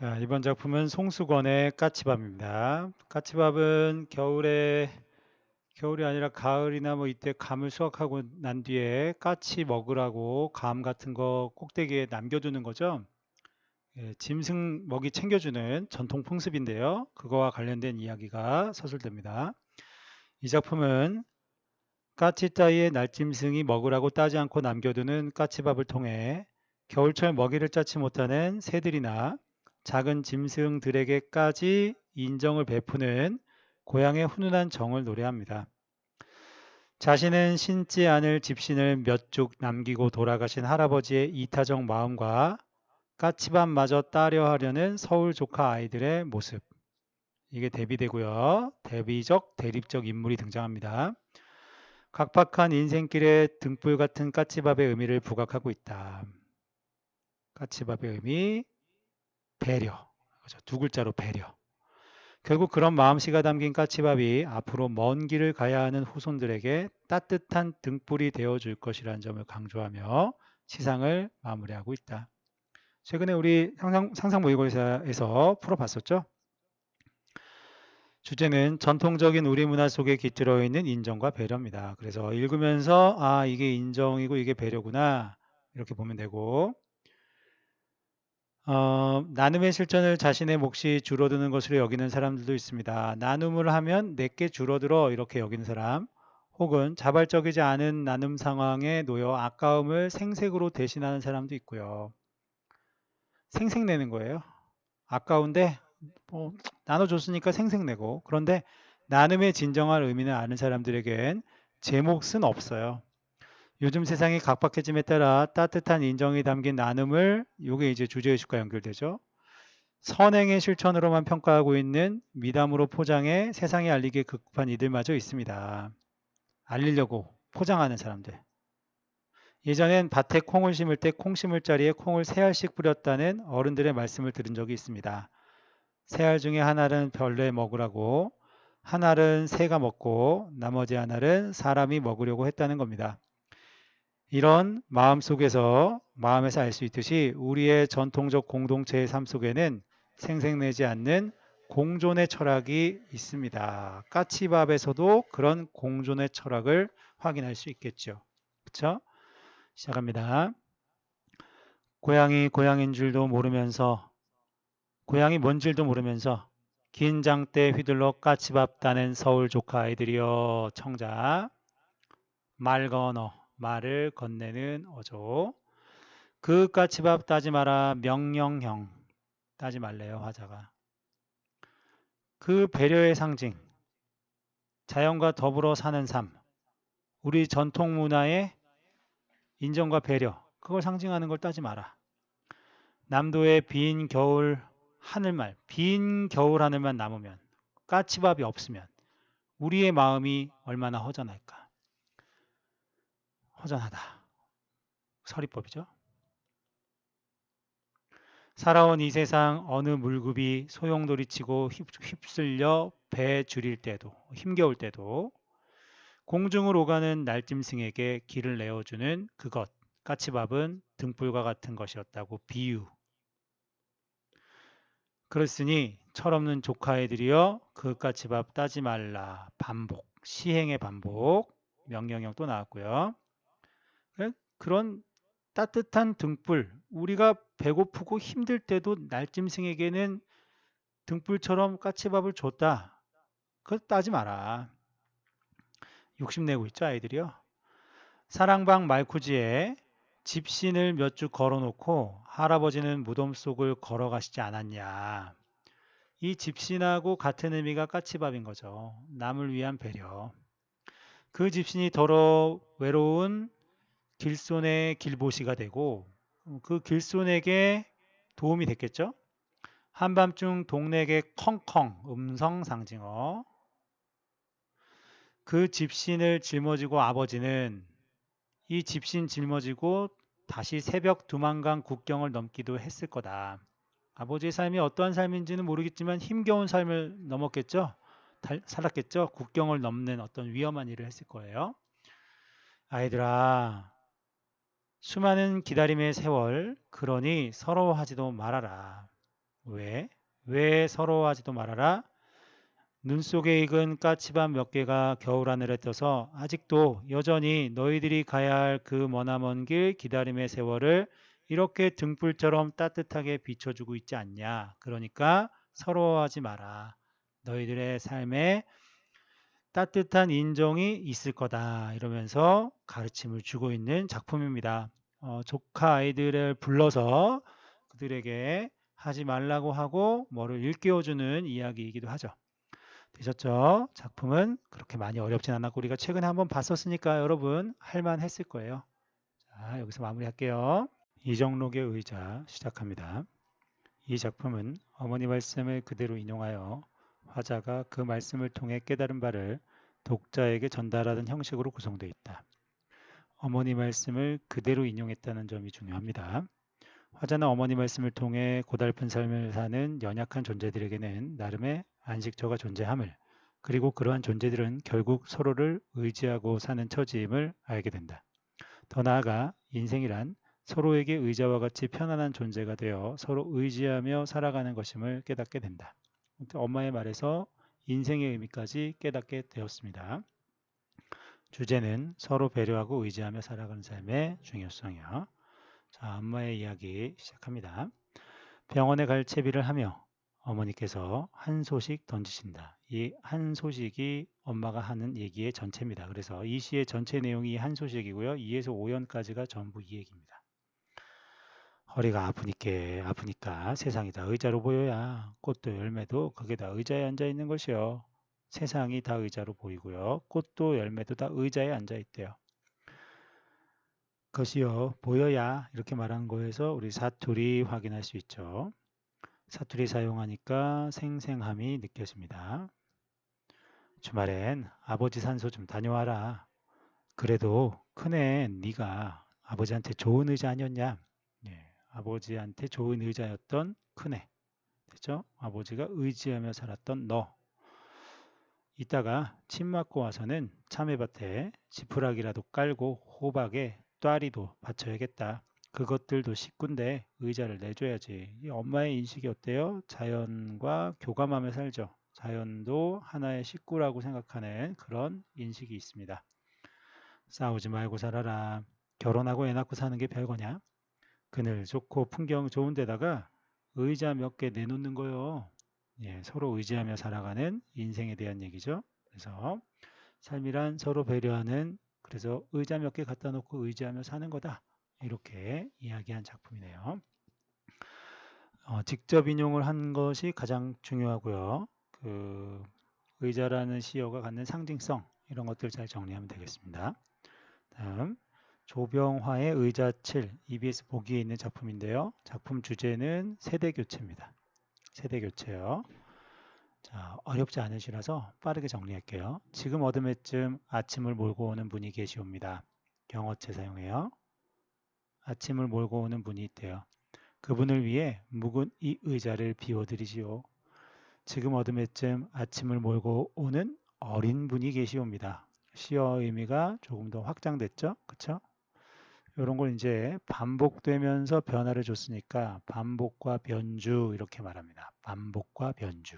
자, 이번 작품은 송수건의 까치밥입니다. 까치밥은 겨울이 아니라 가을이나 뭐 이때 감을 수확하고 난 뒤에 까치 먹으라고 감 같은 거 꼭대기에 남겨두는 거죠. 예, 짐승 먹이 챙겨주는 전통 풍습인데요. 그거와 관련된 이야기가 서술됩니다. 이 작품은 까치 따위의 날짐승이 먹으라고 따지 않고 남겨두는 까치밥을 통해 겨울철 먹이를 짜지 못하는 새들이나 작은 짐승들에게까지 인정을 베푸는 고향의 훈훈한 정을 노래합니다. 자신은 신지 않을 집신을 몇 쭉 남기고 돌아가신 할아버지의 이타적 마음과 까치밥마저 따려 하려는 서울 조카 아이들의 모습. 이게 대비되고요. 대비적, 대립적 인물이 등장합니다. 각박한 인생길에 등불 같은 까치밥의 의미를 부각하고 있다. 까치밥의 의미, 배려. 그렇죠. 두 글자로 배려. 결국 그런 마음씨가 담긴 까치밥이 앞으로 먼 길을 가야 하는 후손들에게 따뜻한 등불이 되어줄 것이라는 점을 강조하며 시상을 마무리하고 있다. 최근에 우리 상상 모의고사에서 풀어봤었죠. 주제는 전통적인 우리 문화 속에 깃들어 있는 인정과 배려입니다. 그래서 읽으면서 이게 인정이고 이게 배려구나 이렇게 보면 되고, 나눔의 실천을 자신의 몫이 줄어드는 것으로 여기는 사람들도 있습니다. 나눔을 하면 내게 줄어들어 이렇게 여기는 사람, 혹은 자발적이지 않은 나눔 상황에 놓여 아까움을 생색으로 대신하는 사람도 있고요. 생색내는 거예요. 아까운데 뭐 나눠줬으니까 생색내고, 그런데 나눔의 진정한 의미는 아는 사람들에겐 제 몫은 없어요. 요즘 세상이 각박해짐에 따라 따뜻한 인정이 담긴 나눔을, 이게 이제 주제의식과 연결되죠. 선행의 실천으로만 평가하고 있는 미담으로 포장해 세상에 알리기에 급한 이들마저 있습니다. 알리려고 포장하는 사람들. 예전엔 밭에 콩을 심을 때 콩 심을 자리에 콩을 세 알씩 뿌렸다는 어른들의 말씀을 들은 적이 있습니다. 세 알 중에 한 알은 벌레 먹으라고, 한 알은 새가 먹고 나머지 한 알은 사람이 먹으려고 했다는 겁니다. 이런 마음에서 알 수 있듯이 우리의 전통적 공동체의 삶 속에는 생색내지 않는 공존의 철학이 있습니다. 까치밥에서도 그런 공존의 철학을 확인할 수 있겠죠. 그렇죠? 시작합니다. 고양인 줄도 모르면서, 고양이 뭔 줄도 모르면서 긴 장대 휘둘러 까치밥 따는 서울 조카 아이들이여. 청자. 말 건어, 말을 건네는 어조. 그 까치밥 따지 마라. 명령형. 따지 말래요, 화자가. 그 배려의 상징, 자연과 더불어 사는 삶, 우리 전통 문화의 인정과 배려, 그걸 상징하는 걸 따지 마라. 남도의 빈 겨울 하늘말, 빈 겨울 하늘만 남으면, 까치밥이 없으면 우리의 마음이 얼마나 허전할까. 허전하다. 서리법이죠. 살아온 이 세상 어느 물급이 소용돌이치고 휩쓸려 배 줄일 때도, 힘겨울 때도 공중을 오가는 날짐승에게 길을 내어주는 그것, 까치밥은 등불과 같은 것이었다고 비유. 그랬으니 철없는 조카애들이여 그 까치밥 따지 말라. 반복, 시행의 반복, 명령형 또 나왔고요. 그런 따뜻한 등불, 우리가 배고프고 힘들 때도 날짐승에게는 등불처럼 까치밥을 줬다. 그거 따지 마라. 욕심내고 있죠, 아이들이요. 사랑방 말쿠지에 집신을 몇 주 걸어놓고 할아버지는 무덤 속을 걸어가시지 않았냐. 이 집신하고 같은 의미가 까치밥인 거죠. 남을 위한 배려. 그 집신이 더러 외로운 길손의 길보시가 되고 그 길손에게 도움이 됐겠죠. 한밤중 동네에 컹컹 음성 상징어. 그 집신을 짊어지고 아버지는 이 집신 짊어지고 다시 새벽 두만강 국경을 넘기도 했을 거다. 아버지의 삶이 어떠한 삶인지는 모르겠지만 힘겨운 삶을 넘었겠죠. 살았겠죠. 국경을 넘는 어떤 위험한 일을 했을 거예요. 아이들아, 수많은 기다림의 세월, 그러니 서러워하지도 말아라. 왜? 왜 서러워하지도 말아라? 눈 속에 익은 까치밥 몇 개가 겨울 하늘에 떠서 아직도 여전히 너희들이 가야 할 그 머나먼 길 기다림의 세월을 이렇게 등불처럼 따뜻하게 비춰주고 있지 않냐. 그러니까 서러워하지 마라. 너희들의 삶에 따뜻한 인정이 있을 거다. 이러면서 가르침을 주고 있는 작품입니다. 조카 아이들을 불러서 그들에게 하지 말라고 하고 뭐를 일깨워주는 이야기이기도 하죠. 되셨죠? 작품은 그렇게 많이 어렵진 않았고 우리가 최근에 한번 봤었으니까 여러분 할만했을 거예요. 자, 여기서 마무리할게요. 이정록의 의자 시작합니다. 이 작품은 어머니 말씀을 그대로 인용하여 화자가 그 말씀을 통해 깨달은 바를 독자에게 전달하는 형식으로 구성되어 있다. 어머니 말씀을 그대로 인용했다는 점이 중요합니다. 화자는 어머니 말씀을 통해 고달픈 삶을 사는 연약한 존재들에게는 나름의 안식처가 존재함을, 그리고 그러한 존재들은 결국 서로를 의지하고 사는 처지임을 알게 된다. 더 나아가 인생이란 서로에게 의자와 같이 편안한 존재가 되어 서로 의지하며 살아가는 것임을 깨닫게 된다. 엄마의 말에서 인생의 의미까지 깨닫게 되었습니다. 주제는 서로 배려하고 의지하며 살아가는 삶의 중요성이요. 자, 엄마의 이야기 시작합니다. 병원에 갈 채비를 하며 어머니께서 한 소식 던지신다. 이 한 소식이 엄마가 하는 얘기의 전체입니다. 그래서 이 시의 전체 내용이 한 소식이고요. 2에서 5연까지가 전부 이 얘기입니다. 허리가 아프니까 세상이 다 의자로 보여야 꽃도 열매도 그게 다 의자에 앉아 있는 것이요. 세상이 다 의자로 보이고요. 꽃도 열매도 다 의자에 앉아 있대요. 그것이요 보여야 이렇게 말한 거에서 우리 사투리 확인할 수 있죠. 사투리 사용하니까 생생함이 느껴집니다. 주말엔 아버지 산소 좀 다녀와라. 그래도 큰애 네가 아버지한테 좋은 의자 아니었냐? 예, 아버지한테 좋은 의자였던 큰애. 됐죠? 아버지가 의지하며 살았던 너. 이따가 침 맞고 와서는 참외밭에 지푸라기라도 깔고 호박에 또아리도 받쳐야겠다. 그것들도 식구인데 의자를 내줘야지. 이 엄마의 인식이 어때요? 자연과 교감하며 살죠. 자연도 하나의 식구라고 생각하는 그런 인식이 있습니다. 싸우지 말고 살아라. 결혼하고 애 낳고 사는 게 별거냐? 그늘 좋고 풍경 좋은 데다가 의자 몇 개 내놓는 거요. 예, 서로 의지하며 살아가는 인생에 대한 얘기죠. 그래서 삶이란 서로 배려하는, 그래서 의자 몇 개 갖다 놓고 의지하며 사는 거다. 이렇게 이야기한 작품이네요. 직접 인용을 한 것이 가장 중요하고요. 그 의자라는 시어가 갖는 상징성 이런 것들 잘 정리하면 되겠습니다. 다음 조병화의 의자 7 EBS 보기에 있는 작품인데요. 작품 주제는 세대교체입니다. 세대교체요. 자, 어렵지 않으시라서 빠르게 정리할게요. 지금 어둠에쯤 아침을 몰고 오는 분이 계시옵니다. 경어체 사용해요. 아침을 몰고 오는 분이 있대요. 그분을 위해 묵은 이 의자를 비워드리지요. 지금 어둠에쯤 아침을 몰고 오는 어린 분이 계시옵니다. 시어 의미가 조금 더 확장됐죠? 그쵸? 이런 걸 이제 반복되면서 변화를 줬으니까 반복과 변주 이렇게 말합니다. 반복과 변주.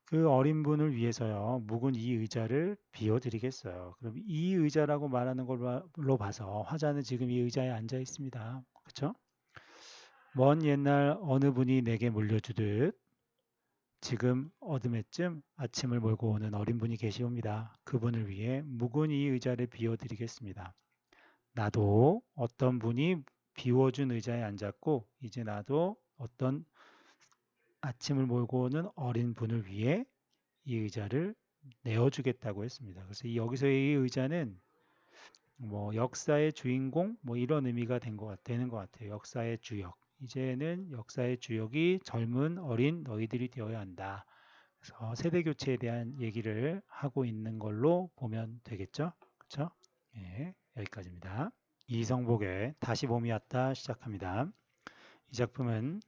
그 어린 분을 위해서요. 묵은 이 의자를 비워드리겠어요. 그럼 이 의자라고 말하는 걸로 봐서 화자는 지금 이 의자에 앉아 있습니다. 그렇죠? 먼 옛날 어느 분이 내게 물려주듯 지금 어둠에쯤 아침을 몰고 오는 어린 분이 계시옵니다. 그분을 위해 묵은 이 의자를 비워드리겠습니다. 나도 어떤 분이 비워준 의자에 앉았고 이제 나도 어떤 아침을 몰고 오는 어린 분을 위해 이 의자를 내어주겠다고 했습니다. 그래서 여기서의 이 의자는 뭐 역사의 주인공 뭐 이런 의미가 되는 것 같아요. 역사의 주역. 이제는 역사의 주역이 젊은 어린 너희들이 되어야 한다. 그래서 세대 교체에 대한 얘기를 하고 있는 걸로 보면 되겠죠. 그렇죠? 예, 여기까지입니다. 이성복의 다시 봄이 왔다 시작합니다. 이 작품은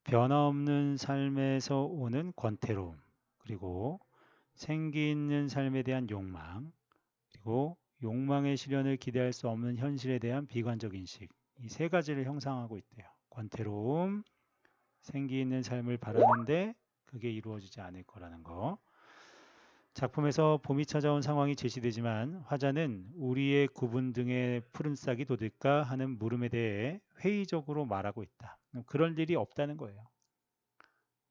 변화없는 삶에서 오는 권태로움, 그리고 생기 있는 삶에 대한 욕망, 그리고 욕망의 실현을 기대할 수 없는 현실에 대한 비관적 인식, 이 세 가지를 형상하고 있대요. 권태로움, 생기 있는 삶을 바라는데 그게 이루어지지 않을 거라는 거. 작품에서 봄이 찾아온 상황이 제시되지만 화자는 우리의 구분 등의 푸른 싹이 돋을까 하는 물음에 대해 회의적으로 말하고 있다. 그럴 일이 없다는 거예요.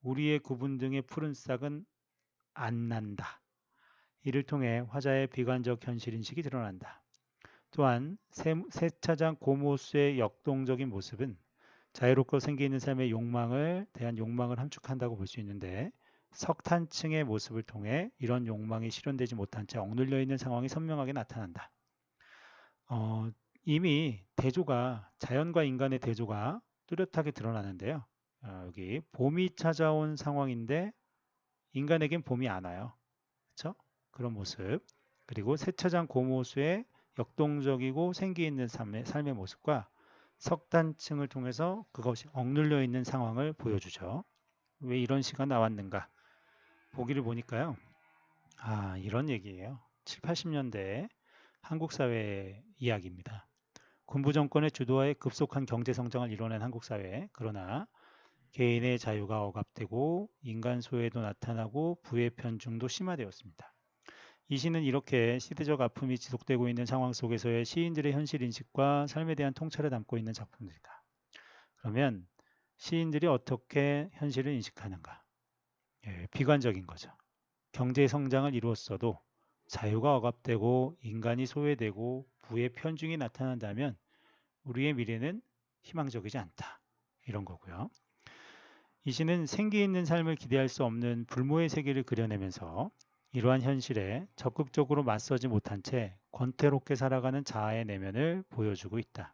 우리의 구분 등의 푸른 싹은 안 난다. 이를 통해 화자의 비관적 현실인식이 드러난다. 또한 세차장 고모스의 역동적인 모습은 자유롭고 생기 있는 삶의 욕망을 대한 욕망을 함축한다고 볼 수 있는데 석탄층의 모습을 통해 이런 욕망이 실현되지 못한 채 억눌려 있는 상황이 선명하게 나타난다. 이미 대조가 자연과 인간의 대조가 뚜렷하게 드러나는데요. 여기 봄이 찾아온 상황인데 인간에겐 봄이 안 와요. 그렇죠? 그런 모습. 그리고 세차장 고모수의 역동적이고 생기 있는 삶의 모습과 석탄층을 통해서 그것이 억눌려 있는 상황을 보여주죠. 왜 이런 시가 나왔는가? 보기를 보니까요. 이런 얘기예요. 7, 80년대 한국 사회 이야기입니다. 군부 정권의 주도하에 급속한 경제 성장을 이뤄낸 한국 사회. 그러나 개인의 자유가 억압되고 인간 소외도 나타나고 부의 편중도 심화되었습니다. 이 시는 이렇게 시대적 아픔이 지속되고 있는 상황 속에서의 시인들의 현실 인식과 삶에 대한 통찰을 담고 있는 작품들이다. 그러면 시인들이 어떻게 현실을 인식하는가? 비관적인 거죠. 경제 성장을 이루었어도 자유가 억압되고 인간이 소외되고 부의 편중이 나타난다면 우리의 미래는 희망적이지 않다. 이런 거고요. 이 시는 생기 있는 삶을 기대할 수 없는 불모의 세계를 그려내면서 이러한 현실에 적극적으로 맞서지 못한 채 권태롭게 살아가는 자아의 내면을 보여주고 있다.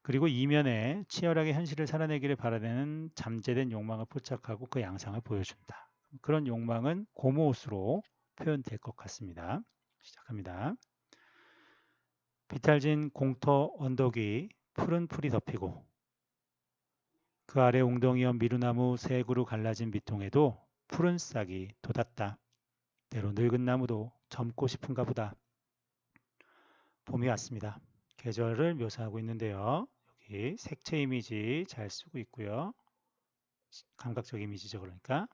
그리고 이면에 치열하게 현실을 살아내기를 바라는 잠재된 욕망을 포착하고 그 양상을 보여준다. 그런 욕망은 고모스로 표현될 것 같습니다. 시작합니다. 비탈진 공터 언덕이 푸른 풀이 덮이고 그 아래 웅덩이와 미루나무 세 그루 갈라진 밑동에도 푸른 싹이 돋았다. 때로 늙은 나무도 젊고 싶은가 보다. 봄이 왔습니다. 계절을 묘사하고 있는데요. 여기 색채 이미지 잘 쓰고 있고요. 감각적 이미지죠. 그러니까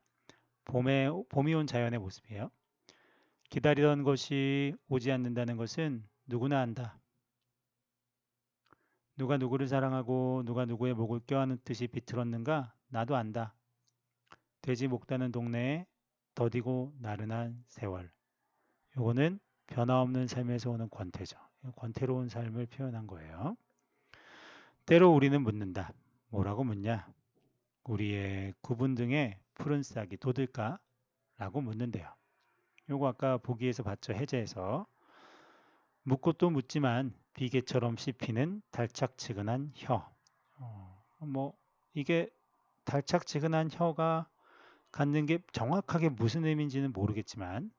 봄이 온 자연의 모습이에요. 기다리던 것이 오지 않는다는 것은 누구나 안다. 누가 누구를 사랑하고 누가 누구의 목을 껴안은 듯이 비틀었는가? 나도 안다. 돼지 목다는 동네에 더디고 나른한 세월. 요거는 변화없는 삶에서 오는 권태죠. 권태로운 삶을 표현한 거예요. 때로 우리는 묻는다. 뭐라고 묻냐? 우리의 구분 등의 푸른 싹이 돋을까? 라고 묻는데요. 요거 아까 보기에서 봤죠. 해제에서. 묻고 또 묻지만 비계처럼 씹히는 달착지근한 혀. 이게 달착지근한 혀가 갖는 게 정확하게 무슨 의미인지는 모르겠지만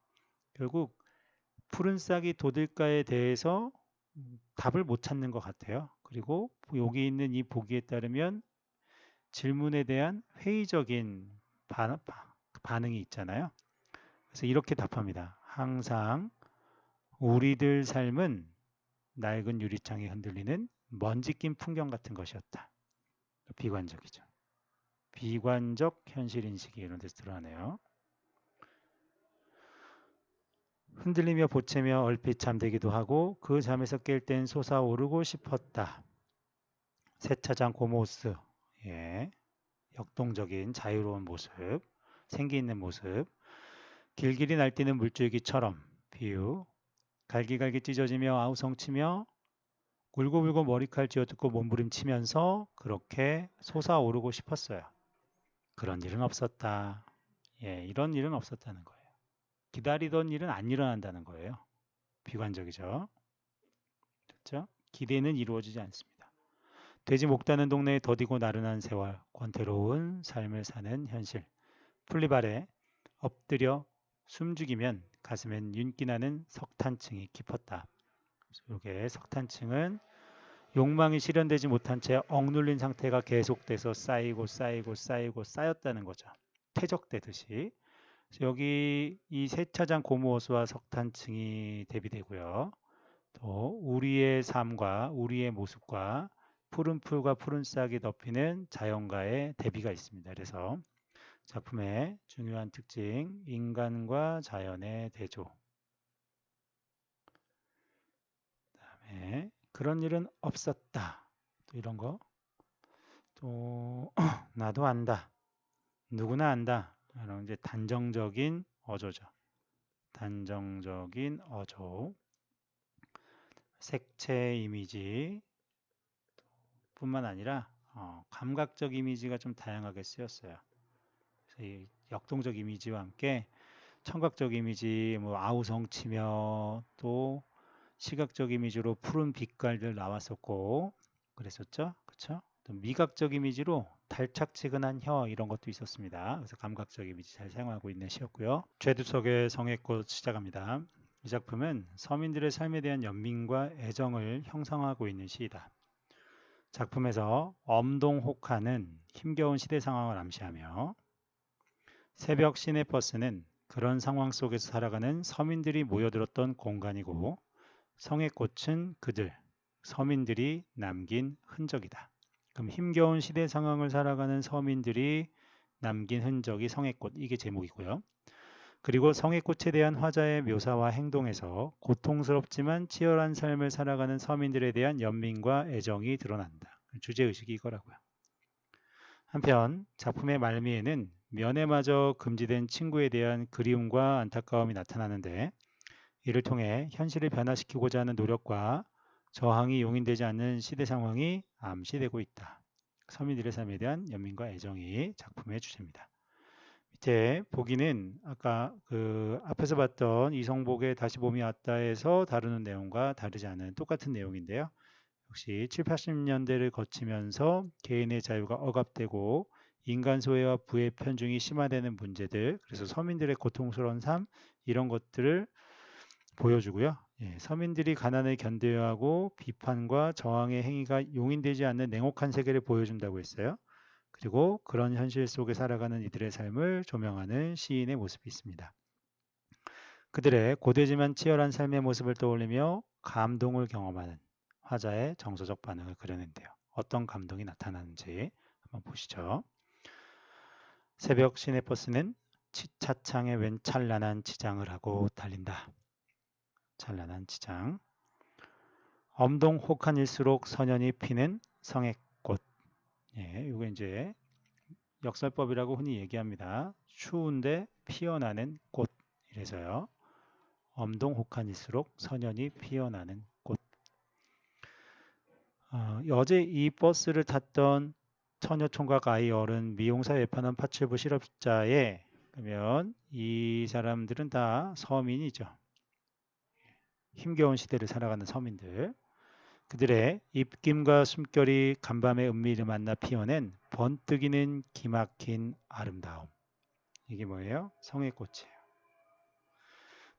결국 푸른 싹이 돋을까에 대해서 답을 못 찾는 것 같아요. 그리고 여기 있는 이 보기에 따르면 질문에 대한 회의적인 반응이 있잖아요. 그래서 이렇게 답합니다. 항상 우리들 삶은 낡은 유리창에 흔들리는 먼지 낀 풍경 같은 것이었다. 비관적이죠. 비관적 현실인식이 이런 데서 드러나네요. 흔들리며 보채며 얼핏 잠들기도 하고 그 잠에서 깰 땐 솟아오르고 싶었다. 세차장 고모스, 역동적인 자유로운 모습, 생기 있는 모습, 길길이 날뛰는 물줄기처럼 비유, 갈기갈기 찢어지며 아우성치며 굴고불고 머리칼 쥐어뜯고 몸부림치면서 그렇게 솟아오르고 싶었어요. 그런 일은 없었다. 이런 일은 없었다는 거예요. 기다리던 일은 안 일어난다는 거예요. 비관적이죠. 그렇죠? 기대는 이루어지지 않습니다. 돼지 목다는 동네에 더디고 나른한 세월, 권태로운 삶을 사는 현실. 풀잎 아래 엎드려 숨죽이면 가슴엔 윤기나는 석탄층이 깊었다. 이게 석탄층은 욕망이 실현되지 못한 채 억눌린 상태가 계속돼서 쌓이고 쌓였다는 거죠. 퇴적되듯이. 여기 이 세차장 고무호수와 석탄층이 대비되고요. 또 우리의 삶과 우리의 모습과 푸른 풀과 푸른 싹이 덮이는 자연과의 대비가 있습니다. 그래서 작품의 중요한 특징, 인간과 자연의 대조. 그다음에 그런 일은 없었다. 또 이런 거. 또 나도 안다. 누구나 안다. 이런 이제 단정적인 어조죠. 단정적인 어조. 색채 이미지 뿐만 아니라 감각적 이미지가 좀 다양하게 쓰였어요. 그래서 이 역동적 이미지와 함께 청각적 이미지, 뭐 아우성치며 또 시각적 이미지로 푸른 빛깔들 나왔었고 그랬었죠. 그렇죠? 또 미각적 이미지로 달착지근한 혀 이런 것도 있었습니다. 그래서 감각적 이미지 잘 사용하고 있는 시였고요. 최두석의 성의꽃 시작합니다. 이 작품은 서민들의 삶에 대한 연민과 애정을 형성하고 있는 시이다. 작품에서 엄동혹하는 힘겨운 시대 상황을 암시하며 새벽 시내버스는 그런 상황 속에서 살아가는 서민들이 모여들었던 공간이고 성의 꽃은 그들, 서민들이 남긴 흔적이다. 그럼 힘겨운 시대 상황을 살아가는 서민들이 남긴 흔적이 성의 꽃, 이게 제목이고요. 그리고 성의 꽃에 대한 화자의 묘사와 행동에서 고통스럽지만 치열한 삶을 살아가는 서민들에 대한 연민과 애정이 드러난다. 주제의식이 이거라고요. 한편 작품의 말미에는 면회마저 금지된 친구에 대한 그리움과 안타까움이 나타나는데 이를 통해 현실을 변화시키고자 하는 노력과 저항이 용인되지 않는 시대 상황이 암시되고 있다. 서민들의 삶에 대한 연민과 애정이 작품의 주제입니다. 밑에 보기는 아까 그 앞에서 봤던 이성복의 다시 봄이 왔다에서 다루는 내용과 다르지 않은 똑같은 내용인데요. 역시 7, 80년대를 거치면서 개인의 자유가 억압되고 인간 소외와 부의 편중이 심화되는 문제들, 그래서 서민들의 고통스러운 삶 이런 것들을 보여주고요. 서민들이 가난을 견뎌야 하고 비판과 저항의 행위가 용인되지 않는 냉혹한 세계를 보여준다고 했어요. 그리고 그런 현실 속에 살아가는 이들의 삶을 조명하는 시인의 모습이 있습니다. 그들의 고되지만 치열한 삶의 모습을 떠올리며 감동을 경험하는 화자의 정서적 반응을 그려낸대요. 어떤 감동이 나타나는지 한번 보시죠. 새벽 시내버스는 차창에 웬 찬란한 치장을 하고 달린다. 찬란한 치장. 엄동혹한일수록 선연이 피는 성의꽃. 이거 이제 역설법이라고 흔히 얘기합니다. 추운데 피어나는 꽃. 이래서요. 엄동혹한일수록 선연이 피어나는 꽃. 어제 이 버스를 탔던 처녀총각 아이 어른 미용사 외판원 파출부 실업자에 그러면 이 사람들은 다 서민이죠. 힘겨운 시대를 살아가는 서민들. 그들의 입김과 숨결이 간밤의 은밀을 만나 피어낸 번뜩이는 기막힌 아름다움. 이게 뭐예요? 성의 꽃이에요.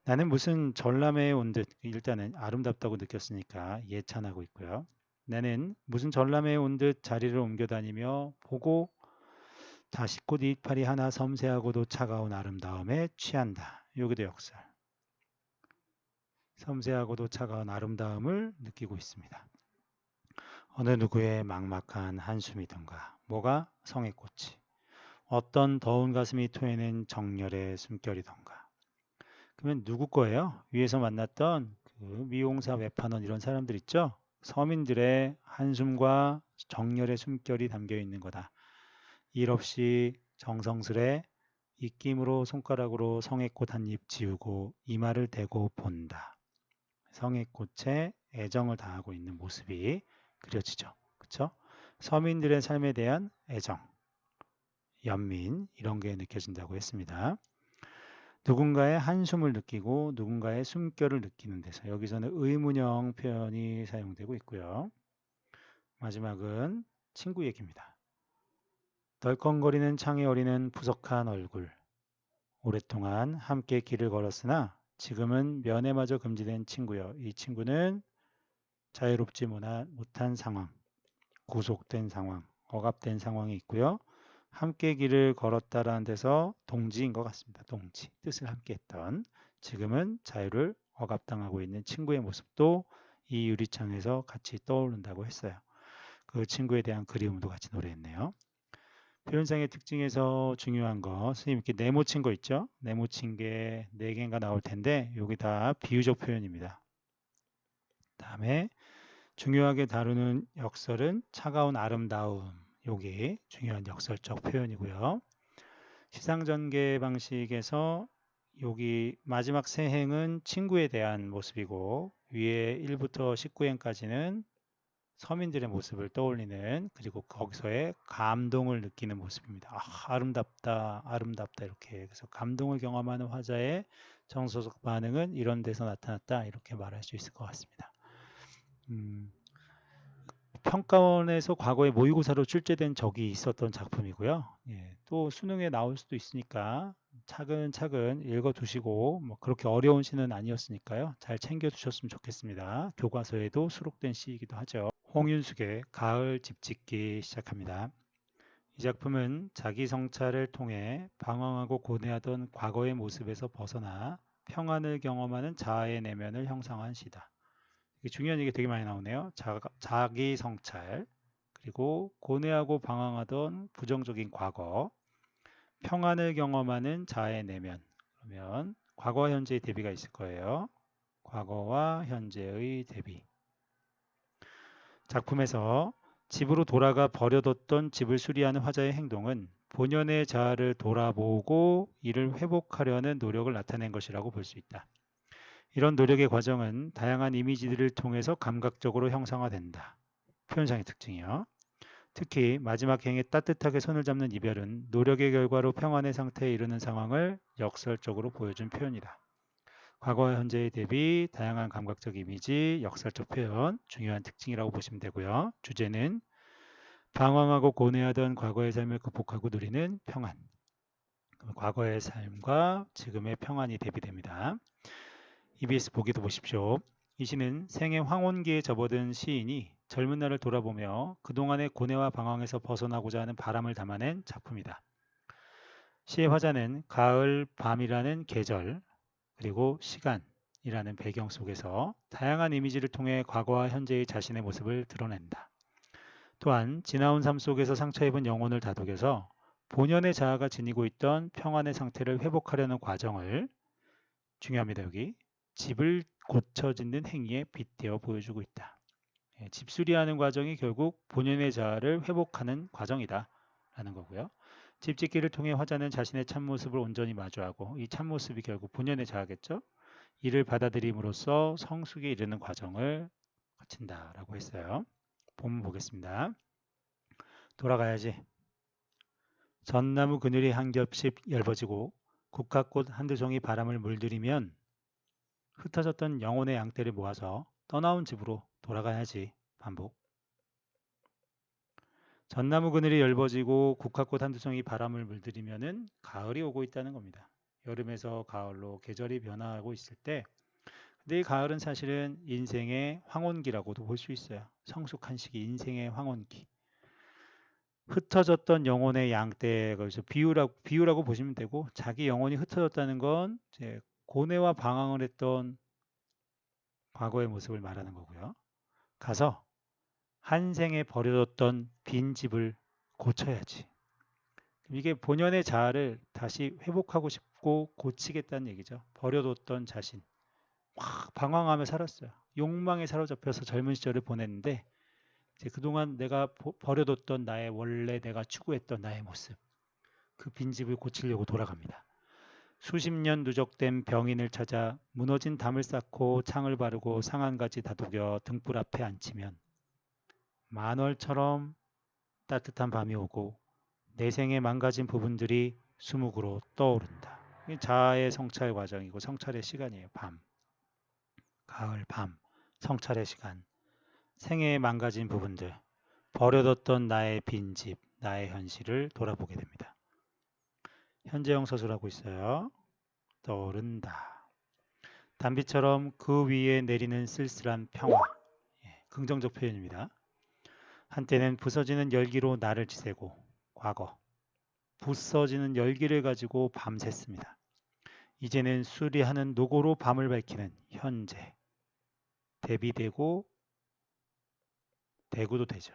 나는 무슨 전람회에 온 듯, 일단은 아름답다고 느꼈으니까 예찬하고 있고요. 나는 무슨 전람회에 온 듯 자리를 옮겨 다니며 보고 다시 꽃 이파리 하나 섬세하고도 차가운 아름다움에 취한다. 여기도 역설. 섬세하고도 차가운 아름다움을 느끼고 있습니다. 어느 누구의 막막한 한숨이던가 뭐가 성의 꽃이 어떤 더운 가슴이 토해낸 정열의 숨결이던가 그러면 누구 거예요? 위에서 만났던 그 미용사 외판원 이런 사람들 있죠? 서민들의 한숨과 정열의 숨결이 담겨 있는 거다. 일 없이 정성스레 입김으로 손가락으로 성의꽃 한 입 지우고 이마를 대고 본다. 성의꽃에 애정을 다하고 있는 모습이 그려지죠. 그렇죠? 서민들의 삶에 대한 애정, 연민 이런 게 느껴진다고 했습니다. 누군가의 한숨을 느끼고 누군가의 숨결을 느끼는 데서 여기서는 의문형 표현이 사용되고 있고요. 마지막은 친구 얘기입니다. 덜컹거리는 창에 어리는 푸석한 얼굴. 오랫동안 함께 길을 걸었으나 지금은 면회마저 금지된 친구요. 이 친구는 자유롭지 못한 상황, 구속된 상황, 억압된 상황이 있고요. 함께 길을 걸었다라는 데서 동지인 것 같습니다. 동지, 뜻을 함께 했던 지금은 자유를 억압당하고 있는 친구의 모습도 이 유리창에서 같이 떠오른다고 했어요. 그 친구에 대한 그리움도 같이 노래했네요. 표현상의 특징에서 중요한 거, 선생님 이렇게 네모친 거 있죠? 네모친 게 4개인가 나올 텐데 여기 다 비유적 표현입니다. 다음에 중요하게 다루는 역설은 차가운 아름다움. 여기 중요한 역설적 표현이고요. 시상전개 방식에서 여기 마지막 세 행은 친구에 대한 모습이고 위에 1부터 19행까지는 서민들의 모습을 떠올리는 그리고 거기서의 감동을 느끼는 모습입니다. 아름답다, 아름답다 이렇게 그래서 감동을 경험하는 화자의 정서적 반응은 이런 데서 나타났다 이렇게 말할 수 있을 것 같습니다. 평가원에서 과거에 모의고사로 출제된 적이 있었던 작품이고요. 예, 또 수능에 나올 수도 있으니까 차근차근 읽어두시고 뭐 그렇게 어려운 시는 아니었으니까요. 잘 챙겨두셨으면 좋겠습니다. 교과서에도 수록된 시이기도 하죠. 홍윤숙의 가을 집짓기 시작합니다. 이 작품은 자기 성찰을 통해 방황하고 고뇌하던 과거의 모습에서 벗어나 평안을 경험하는 자아의 내면을 형상화한 시다. 중요한 얘기 되게 많이 나오네요. 자기 성찰, 그리고 고뇌하고 방황하던 부정적인 과거, 평안을 경험하는 자아의 내면. 그러면 과거와 현재의 대비가 있을 거예요. 과거와 현재의 대비. 작품에서 집으로 돌아가 버려뒀던 집을 수리하는 화자의 행동은 본연의 자아를 돌아보고 이를 회복하려는 노력을 나타낸 것이라고 볼 수 있다. 이런 노력의 과정은 다양한 이미지들을 통해서 감각적으로 형상화된다. 표현상의 특징이요. 특히 마지막 행에 따뜻하게 손을 잡는 이별은 노력의 결과로 평안의 상태에 이르는 상황을 역설적으로 보여준 표현이다. 과거와 현재의 대비, 다양한 감각적 이미지, 역설적 표현, 중요한 특징이라고 보시면 되고요. 주제는 방황하고 고뇌하던 과거의 삶을 극복하고 누리는 평안. 과거의 삶과 지금의 평안이 대비됩니다. EBS 보기도 보십시오. 이 시는 생의 황혼기에 접어든 시인이 젊은 날을 돌아보며 그동안의 고뇌와 방황에서 벗어나고자 하는 바람을 담아낸 작품이다. 시의 화자는 가을, 밤이라는 계절, 그리고 시간이라는 배경 속에서 다양한 이미지를 통해 과거와 현재의 자신의 모습을 드러낸다. 또한 지나온 삶 속에서 상처 입은 영혼을 다독여서 본연의 자아가 지니고 있던 평안의 상태를 회복하려는 과정을, 중요합니다 여기, 집을 고쳐 짓는 행위에 빗대어 보여주고 있다. 집 수리하는 과정이 결국 본연의 자아를 회복하는 과정이다 라는 거고요. 집 짓기를 통해 화자는 자신의 참모습을 온전히 마주하고 이 참모습이 결국 본연의 자아겠죠. 이를 받아들임으로써 성숙에 이르는 과정을 거친다 라고 했어요. 본문 보겠습니다. 돌아가야지. 전나무 그늘이 한 겹씩 얇아지고 국화꽃 한두 송이 바람을 물들이면 흩어졌던 영혼의 양떼를 모아서 떠나온 집으로 돌아가야지. 반복. 전나무 그늘이 엷어지고 국화꽃 한두 송이 바람을 물들이면은 가을이 오고 있다는 겁니다. 여름에서 가을로 계절이 변화하고 있을 때, 근데 이 가을은 사실은 인생의 황혼기라고도 볼 수 있어요. 성숙한 시기, 인생의 황혼기. 흩어졌던 영혼의 양떼, 그래서 비유라고 보시면 되고, 자기 영혼이 흩어졌다는 건 이제 고뇌와 방황을 했던 과거의 모습을 말하는 거고요. 가서 한 생에 버려뒀던 빈 집을 고쳐야지. 이게 본연의 자아를 다시 회복하고 싶고 고치겠다는 얘기죠. 버려뒀던 자신. 확 방황하며 살았어요. 욕망에 사로잡혀서 젊은 시절을 보냈는데 이제 그동안 내가 버려뒀던 나의 원래 내가 추구했던 나의 모습. 그 빈집을 고치려고 돌아갑니다. 수십 년 누적된 병인을 찾아 무너진 담을 쌓고 창을 바르고 상한가지 다독여 등불 앞에 앉히면 만월처럼 따뜻한 밤이 오고 내 생의 망가진 부분들이 수묵으로 떠오른다. 자아의 성찰 과정이고 성찰의 시간이에요. 밤, 가을, 밤, 성찰의 시간. 생애의 망가진 부분들, 버려뒀던 나의 빈집, 나의 현실을 돌아보게 됩니다. 현재형 서술하고 있어요. 떠오른다. 단비처럼 그 위에 내리는 쓸쓸한 평화. 긍정적 표현입니다. 한때는 부서지는 열기로 나를 지새고 과거, 부서지는 열기를 가지고 밤샜습니다. 이제는 수리하는 노고로 밤을 밝히는 현재. 대비되고 대구도 되죠.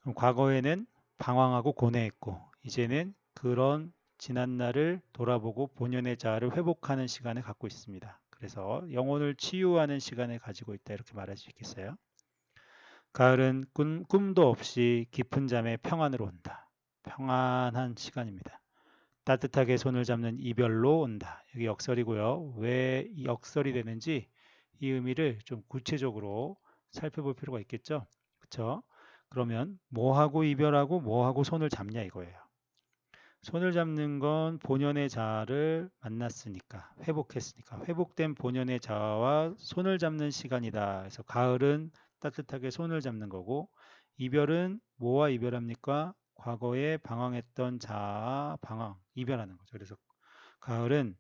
그럼 과거에는 방황하고 고뇌했고 이제는 그런 지난 날을 돌아보고 본연의 자아를 회복하는 시간을 갖고 있습니다. 그래서 영혼을 치유하는 시간을 가지고 있다 이렇게 말할 수 있겠어요. 가을은 꿈도 없이 깊은 잠에 평안으로 온다. 평안한 시간입니다. 따뜻하게 손을 잡는 이별로 온다. 여기 역설이고요. 왜 이 역설이 되는지 이 의미를 좀 구체적으로 살펴볼 필요가 있겠죠. 그렇죠? 그러면 뭐하고 이별하고 뭐하고 손을 잡냐 이거예요. 손을 잡는 건 본연의 자아를 만났으니까, 회복했으니까, 회복된 본연의 자아와 손을 잡는 시간이다. 그래서 가을은 따뜻하게 손을 잡는 거고, 이별은 뭐와 이별합니까? 과거에 방황했던 자아, 방황, 이별하는 거죠. 그래서 가을은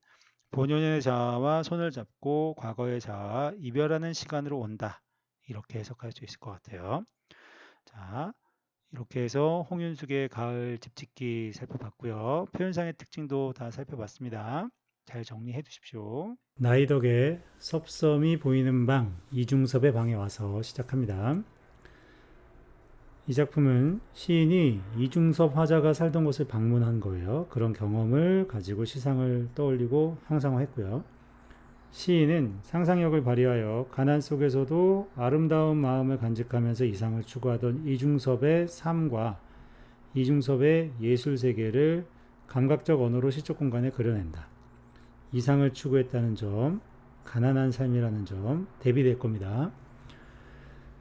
본연의 자아와 손을 잡고 과거의 자아와 이별하는 시간으로 온다. 이렇게 해석할 수 있을 것 같아요. 자, 이렇게 해서 홍윤숙의 가을 집짓기 살펴봤고요. 표현상의 특징도 다 살펴봤습니다. 잘 정리해 두십시오. 나이 덕에 섭섬이 보이는 방, 이중섭의 방에 와서 시작합니다. 이 작품은 시인이 이중섭 화자가 살던 곳을 방문한 거예요. 그런 경험을 가지고 시상을 떠올리고 형상화했고요. 시인은 상상력을 발휘하여 가난 속에서도 아름다운 마음을 간직하면서 이상을 추구하던 이중섭의 삶과 이중섭의 예술 세계를 감각적 언어로 시적 공간에 그려낸다. 이상을 추구했다는 점, 가난한 삶이라는 점 대비될 겁니다.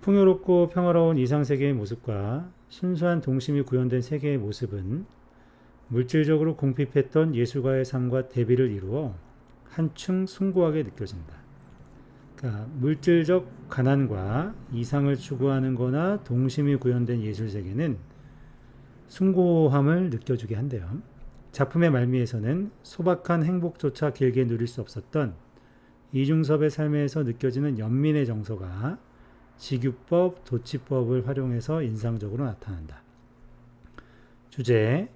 풍요롭고 평화로운 이상 세계의 모습과 순수한 동심이 구현된 세계의 모습은 물질적으로 궁핍했던 예술가의 삶과 대비를 이루어 한층 숭고하게 느껴진다. 그러니까 물질적 가난과 이상을 추구하는 거나 동심이 구현된 예술세계는 숭고함을 느껴주게 한대요. 작품의 말미에서는 소박한 행복조차 길게 누릴 수 없었던 이중섭의 삶에서 느껴지는 연민의 정서가 직유법, 도치법을 활용해서 인상적으로 나타난다. 주제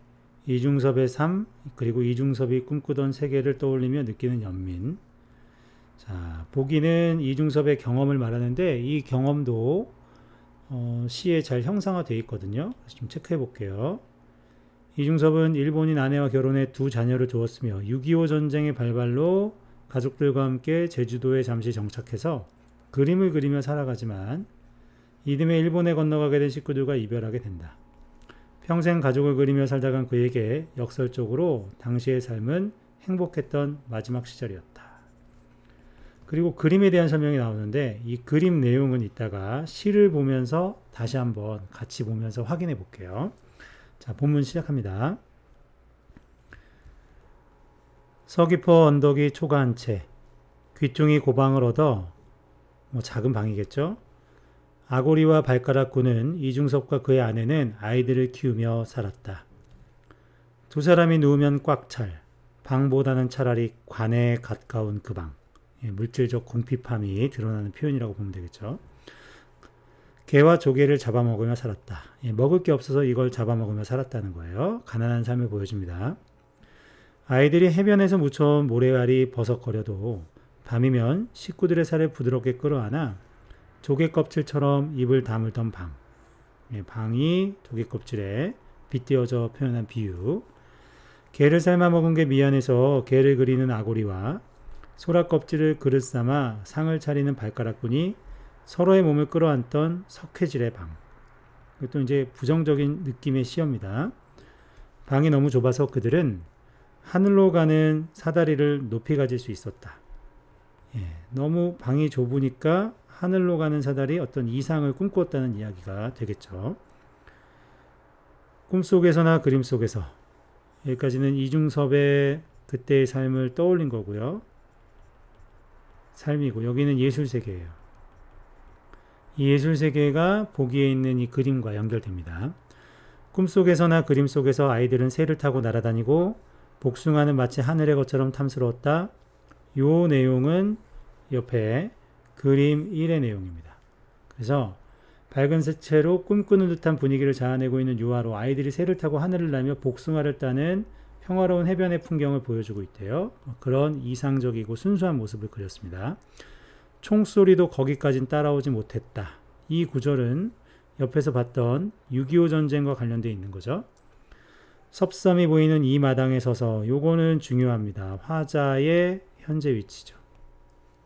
이중섭의 삶, 그리고 이중섭이 꿈꾸던 세계를 떠올리며 느끼는 연민. 자, 보기는 이중섭의 경험을 말하는데 이 경험도 시에 잘 형상화되어 있거든요. 그래서 좀 체크해 볼게요. 이중섭은 일본인 아내와 결혼해 두 자녀를 두었으며 6.25 전쟁의 발발로 가족들과 함께 제주도에 잠시 정착해서 그림을 그리며 살아가지만 이듬해 일본에 건너가게 된 식구들과 이별하게 된다. 평생 가족을 그리며 살다간 그에게 역설적으로 당시의 삶은 행복했던 마지막 시절이었다. 그리고 그림에 대한 설명이 나오는데 이 그림 내용은 이따가 시를 보면서 다시 한번 같이 보면서 확인해 볼게요. 자, 본문 시작합니다. 서귀포 언덕이 초가한 채 귀퉁이 고방을 얻어 작은 방이겠죠. 아고리와 발가락 구는 이중섭과 그의 아내는 아이들을 키우며 살았다. 두 사람이 누우면 꽉 찰 방보다는 차라리 관에 가까운 그 방. 물질적 궁핍함이 드러나는 표현이라고 보면 되겠죠. 개와 조개를 잡아먹으며 살았다. 먹을 게 없어서 이걸 잡아먹으며 살았다는 거예요. 가난한 삶을 보여줍니다. 아이들이 해변에서 묻혀온 모래알이 버석거려도 밤이면 식구들의 살을 부드럽게 끌어안아 조개 껍질처럼 입을 다물던 방. 방이 조개 껍질에 빗대어져 표현한 비유. 게를 삶아 먹은 게 미안해서 게를 그리는 아고리와 소라 껍질을 그릇 삼아 상을 차리는 발가락꾼이 서로의 몸을 끌어안던 석회질의 방. 이것도 이제 부정적인 느낌의 시입니다. 방이 너무 좁아서 그들은 하늘로 가는 사다리를 높이 가질 수 있었다. 너무 방이 좁으니까 하늘로 가는 사다리 어떤 이상을 꿈꾸었다는 이야기가 되겠죠. 꿈속에서나 그림 속에서 여기까지는 이중섭의 그때의 삶을 떠올린 거고요. 삶이고 여기는 예술세계예요. 이 예술세계가 보기에 있는 이 그림과 연결됩니다. 꿈속에서나 그림 속에서 아이들은 새를 타고 날아다니고 복숭아는 마치 하늘의 것처럼 탐스러웠다. 요 내용은 옆에 그림 1의 내용입니다. 그래서 밝은 색채로 꿈꾸는 듯한 분위기를 자아내고 있는 유화로 아이들이 새를 타고 하늘을 날며 복숭아를 따는 평화로운 해변의 풍경을 보여주고 있대요. 그런 이상적이고 순수한 모습을 그렸습니다. 총소리도 거기까진 따라오지 못했다. 이 구절은 옆에서 봤던 6.25 전쟁과 관련되어 있는 거죠. 섭섬이 보이는 이 마당에 서서 요거는 중요합니다. 화자의 현재 위치죠.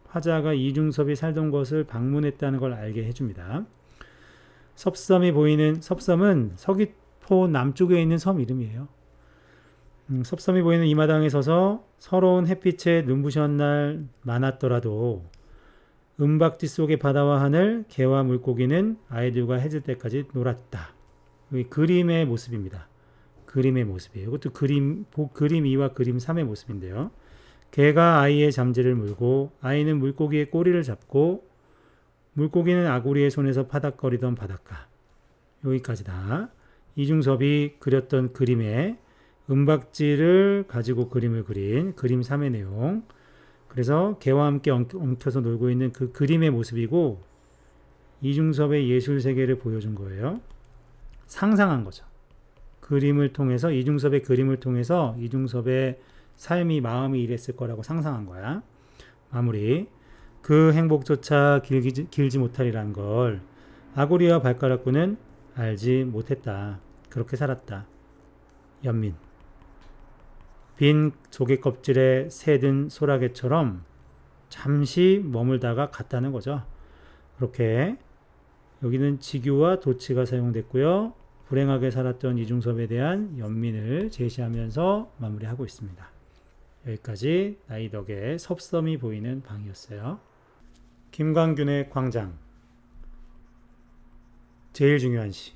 화자가 이중섭이 살던 곳을 방문했다는 걸 알게 해줍니다. 섭섬이 보이는 섭섬은 서귀포 남쪽에 있는 섬 이름이에요. 섭섬이 보이는 이 마당에 서서 서러운 햇빛에 눈부신 날 많았더라도 은박지 속의 바다와 하늘, 개와 물고기는 아이들과 해질 때까지 놀았다. 여기 그림의 모습입니다. 그림의 모습이에요. 이것도 그림 2와 그림 3의 모습인데요. 개가 아이의 잠지를 물고 아이는 물고기의 꼬리를 잡고 물고기는 아구리의 손에서 파닥거리던 바닷가. 여기까지다. 이중섭이 그렸던 그림의 은박지를 가지고 그림을 그린 그림 3의 내용. 그래서 개와 함께 엉켜서 놀고 있는 그 그림의 모습이고 이중섭의 예술 세계를 보여준 거예요. 상상한 거죠. 그림을 통해서 이중섭의 그림을 통해서 이중섭의 삶이 마음이 이랬을 거라고 상상한 거야. 마무리. 그 행복조차 길지 못하리란 걸 아구리와 발가락구는 알지 못했다. 그렇게 살았다. 연민. 빈 조개 껍질에 새든 소라게처럼 잠시 머물다가 갔다는 거죠. 그렇게 여기는 직유와 도치가 사용됐고요. 불행하게 살았던 이중섭에 대한 연민을 제시하면서 마무리하고 있습니다. 여기까지 나이 덕의 섭섬이 보이는 방이었어요. 김광균의 광장. 제일 중요한 시.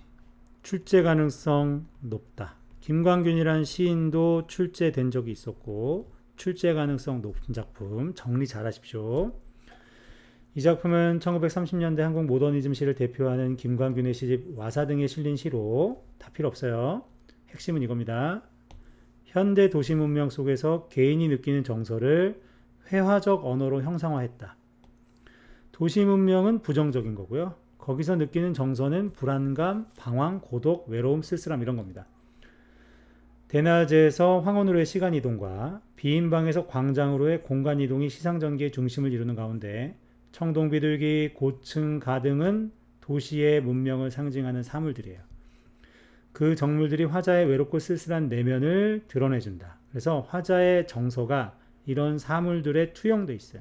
출제 가능성 높다. 김광균이란 시인도 출제된 적이 있었고 출제 가능성 높은 작품 정리 잘 하십시오. 이 작품은 1930년대 한국 모더니즘 시를 대표하는 김광균의 시집 와사 등에 실린 시로 다 필요 없어요. 핵심은 이겁니다. 현대 도시 문명 속에서 개인이 느끼는 정서를 회화적 언어로 형상화했다. 도시 문명은 부정적인 거고요. 거기서 느끼는 정서는 불안감, 방황, 고독, 외로움, 쓸쓸함 이런 겁니다. 대낮에서 황혼으로의 시간 이동과 빈 방에서 광장으로의 공간 이동이 시상 전개의 중심을 이루는 가운데 청동 비둘기, 고층 가등은 도시의 문명을 상징하는 사물들이에요. 그 정물들이 화자의 외롭고 쓸쓸한 내면을 드러내준다. 그래서 화자의 정서가 이런 사물들에 투영되어 있어요.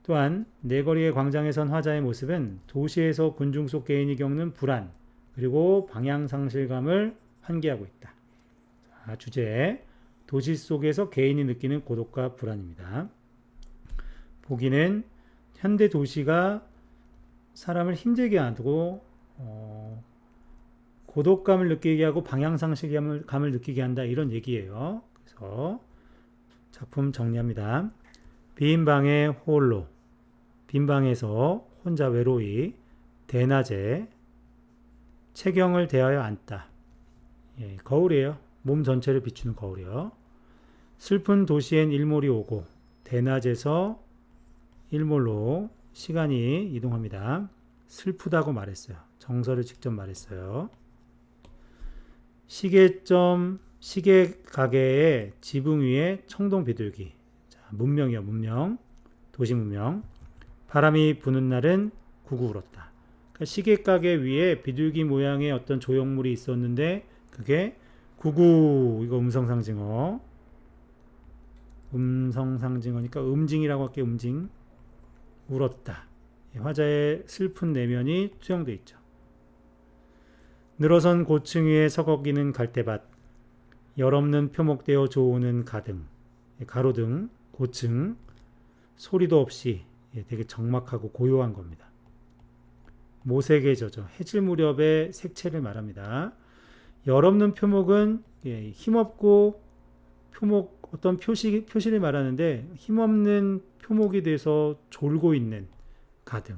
또한 내거리의 광장에 선 화자의 모습은 도시에서 군중 속 개인이 겪는 불안 그리고 방향상실감을 환기하고 있다. 자, 주제 도시 속에서 개인이 느끼는 고독과 불안입니다. 보기는 현대 도시가 사람을 힘들게 하고 고독감을 느끼게 하고 방향상실감을 느끼게 한다 이런 얘기예요. 그래서 작품 정리합니다. 빈 방에 홀로 빈 방에서 혼자 외로이 대낮에 체경을 대하여 앉다. 예, 거울이에요. 몸 전체를 비추는 거울이요. 슬픈 도시엔 일몰이 오고 대낮에서 일몰로 시간이 이동합니다. 슬프다고 말했어요. 정서를 직접 말했어요. 시계 가게의 지붕 위에 청동 비둘기. 자, 문명이요, 문명. 도시 문명. 바람이 부는 날은 구구 울었다. 그러니까 시계 가게 위에 비둘기 모양의 어떤 조형물이 있었는데 그게 구구, 이거 음성상징어. 음성상징어니까 음징이라고 할게요. 음징. 울었다. 화자의 슬픈 내면이 투영되어 있죠. 늘어선 고층 위에 서거기는 갈대밭, 열없는 표목되어 조우는 가등, 가로등, 고층, 소리도 없이 되게 적막하고 고요한 겁니다. 모색의 저저, 해질 무렵의 색채를 말합니다. 열없는 표목은 힘없고 표목 어떤 표시를 말하는데 힘없는 표목이 돼서 졸고 있는 가등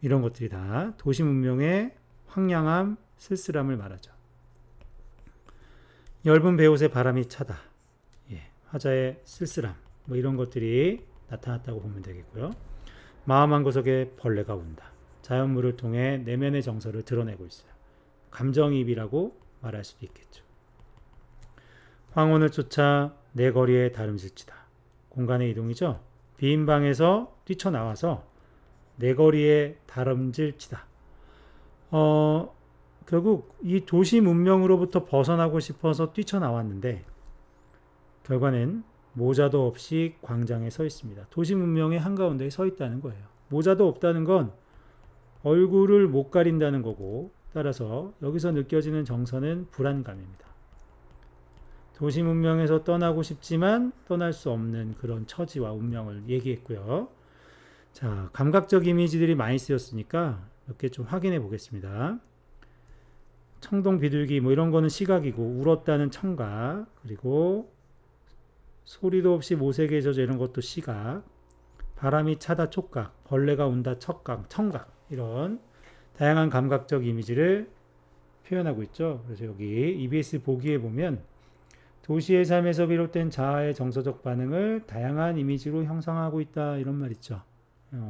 이런 것들이 다 도시 문명의 황량함, 쓸쓸함을 말하죠. 엷은 베옷에 바람이 차다. 화자의 쓸쓸함 뭐 이런 것들이 나타났다고 보면 되겠고요. 마음 한 구석에 벌레가 운다. 자연물을 통해 내면의 정서를 드러내고 있어요. 감정이입이라고 말할 수도 있겠죠. 황혼을 쫓아 내 거리에 다름질치다. 공간의 이동이죠. 빈 방에서 뛰쳐나와서 내 거리에 다름질치다. 어, 결국 이 도시 문명으로부터 벗어나고 싶어서 뛰쳐나왔는데 결과는 모자도 없이 광장에 서 있습니다. 도시 문명의 한가운데에 서 있다는 거예요. 모자도 없다는 건 얼굴을 못 가린다는 거고 따라서 여기서 느껴지는 정서는 불안감입니다. 도시 문명에서 떠나고 싶지만 떠날 수 없는 그런 처지와 운명을 얘기했고요. 자, 감각적 이미지들이 많이 쓰였으니까 몇 개 좀 확인해 보겠습니다. 청동 비둘기 뭐 이런 거는 시각이고 울었다는 청각, 그리고 소리도 없이 모색에 젖어 이런 것도 시각, 바람이 차다 촉각, 벌레가 운다 척각, 청각 이런 다양한 감각적 이미지를 표현하고 있죠. 그래서 여기 EBS 보기에 보면 도시의 삶에서 비롯된 자아의 정서적 반응을 다양한 이미지로 형성하고 있다 이런 말 있죠.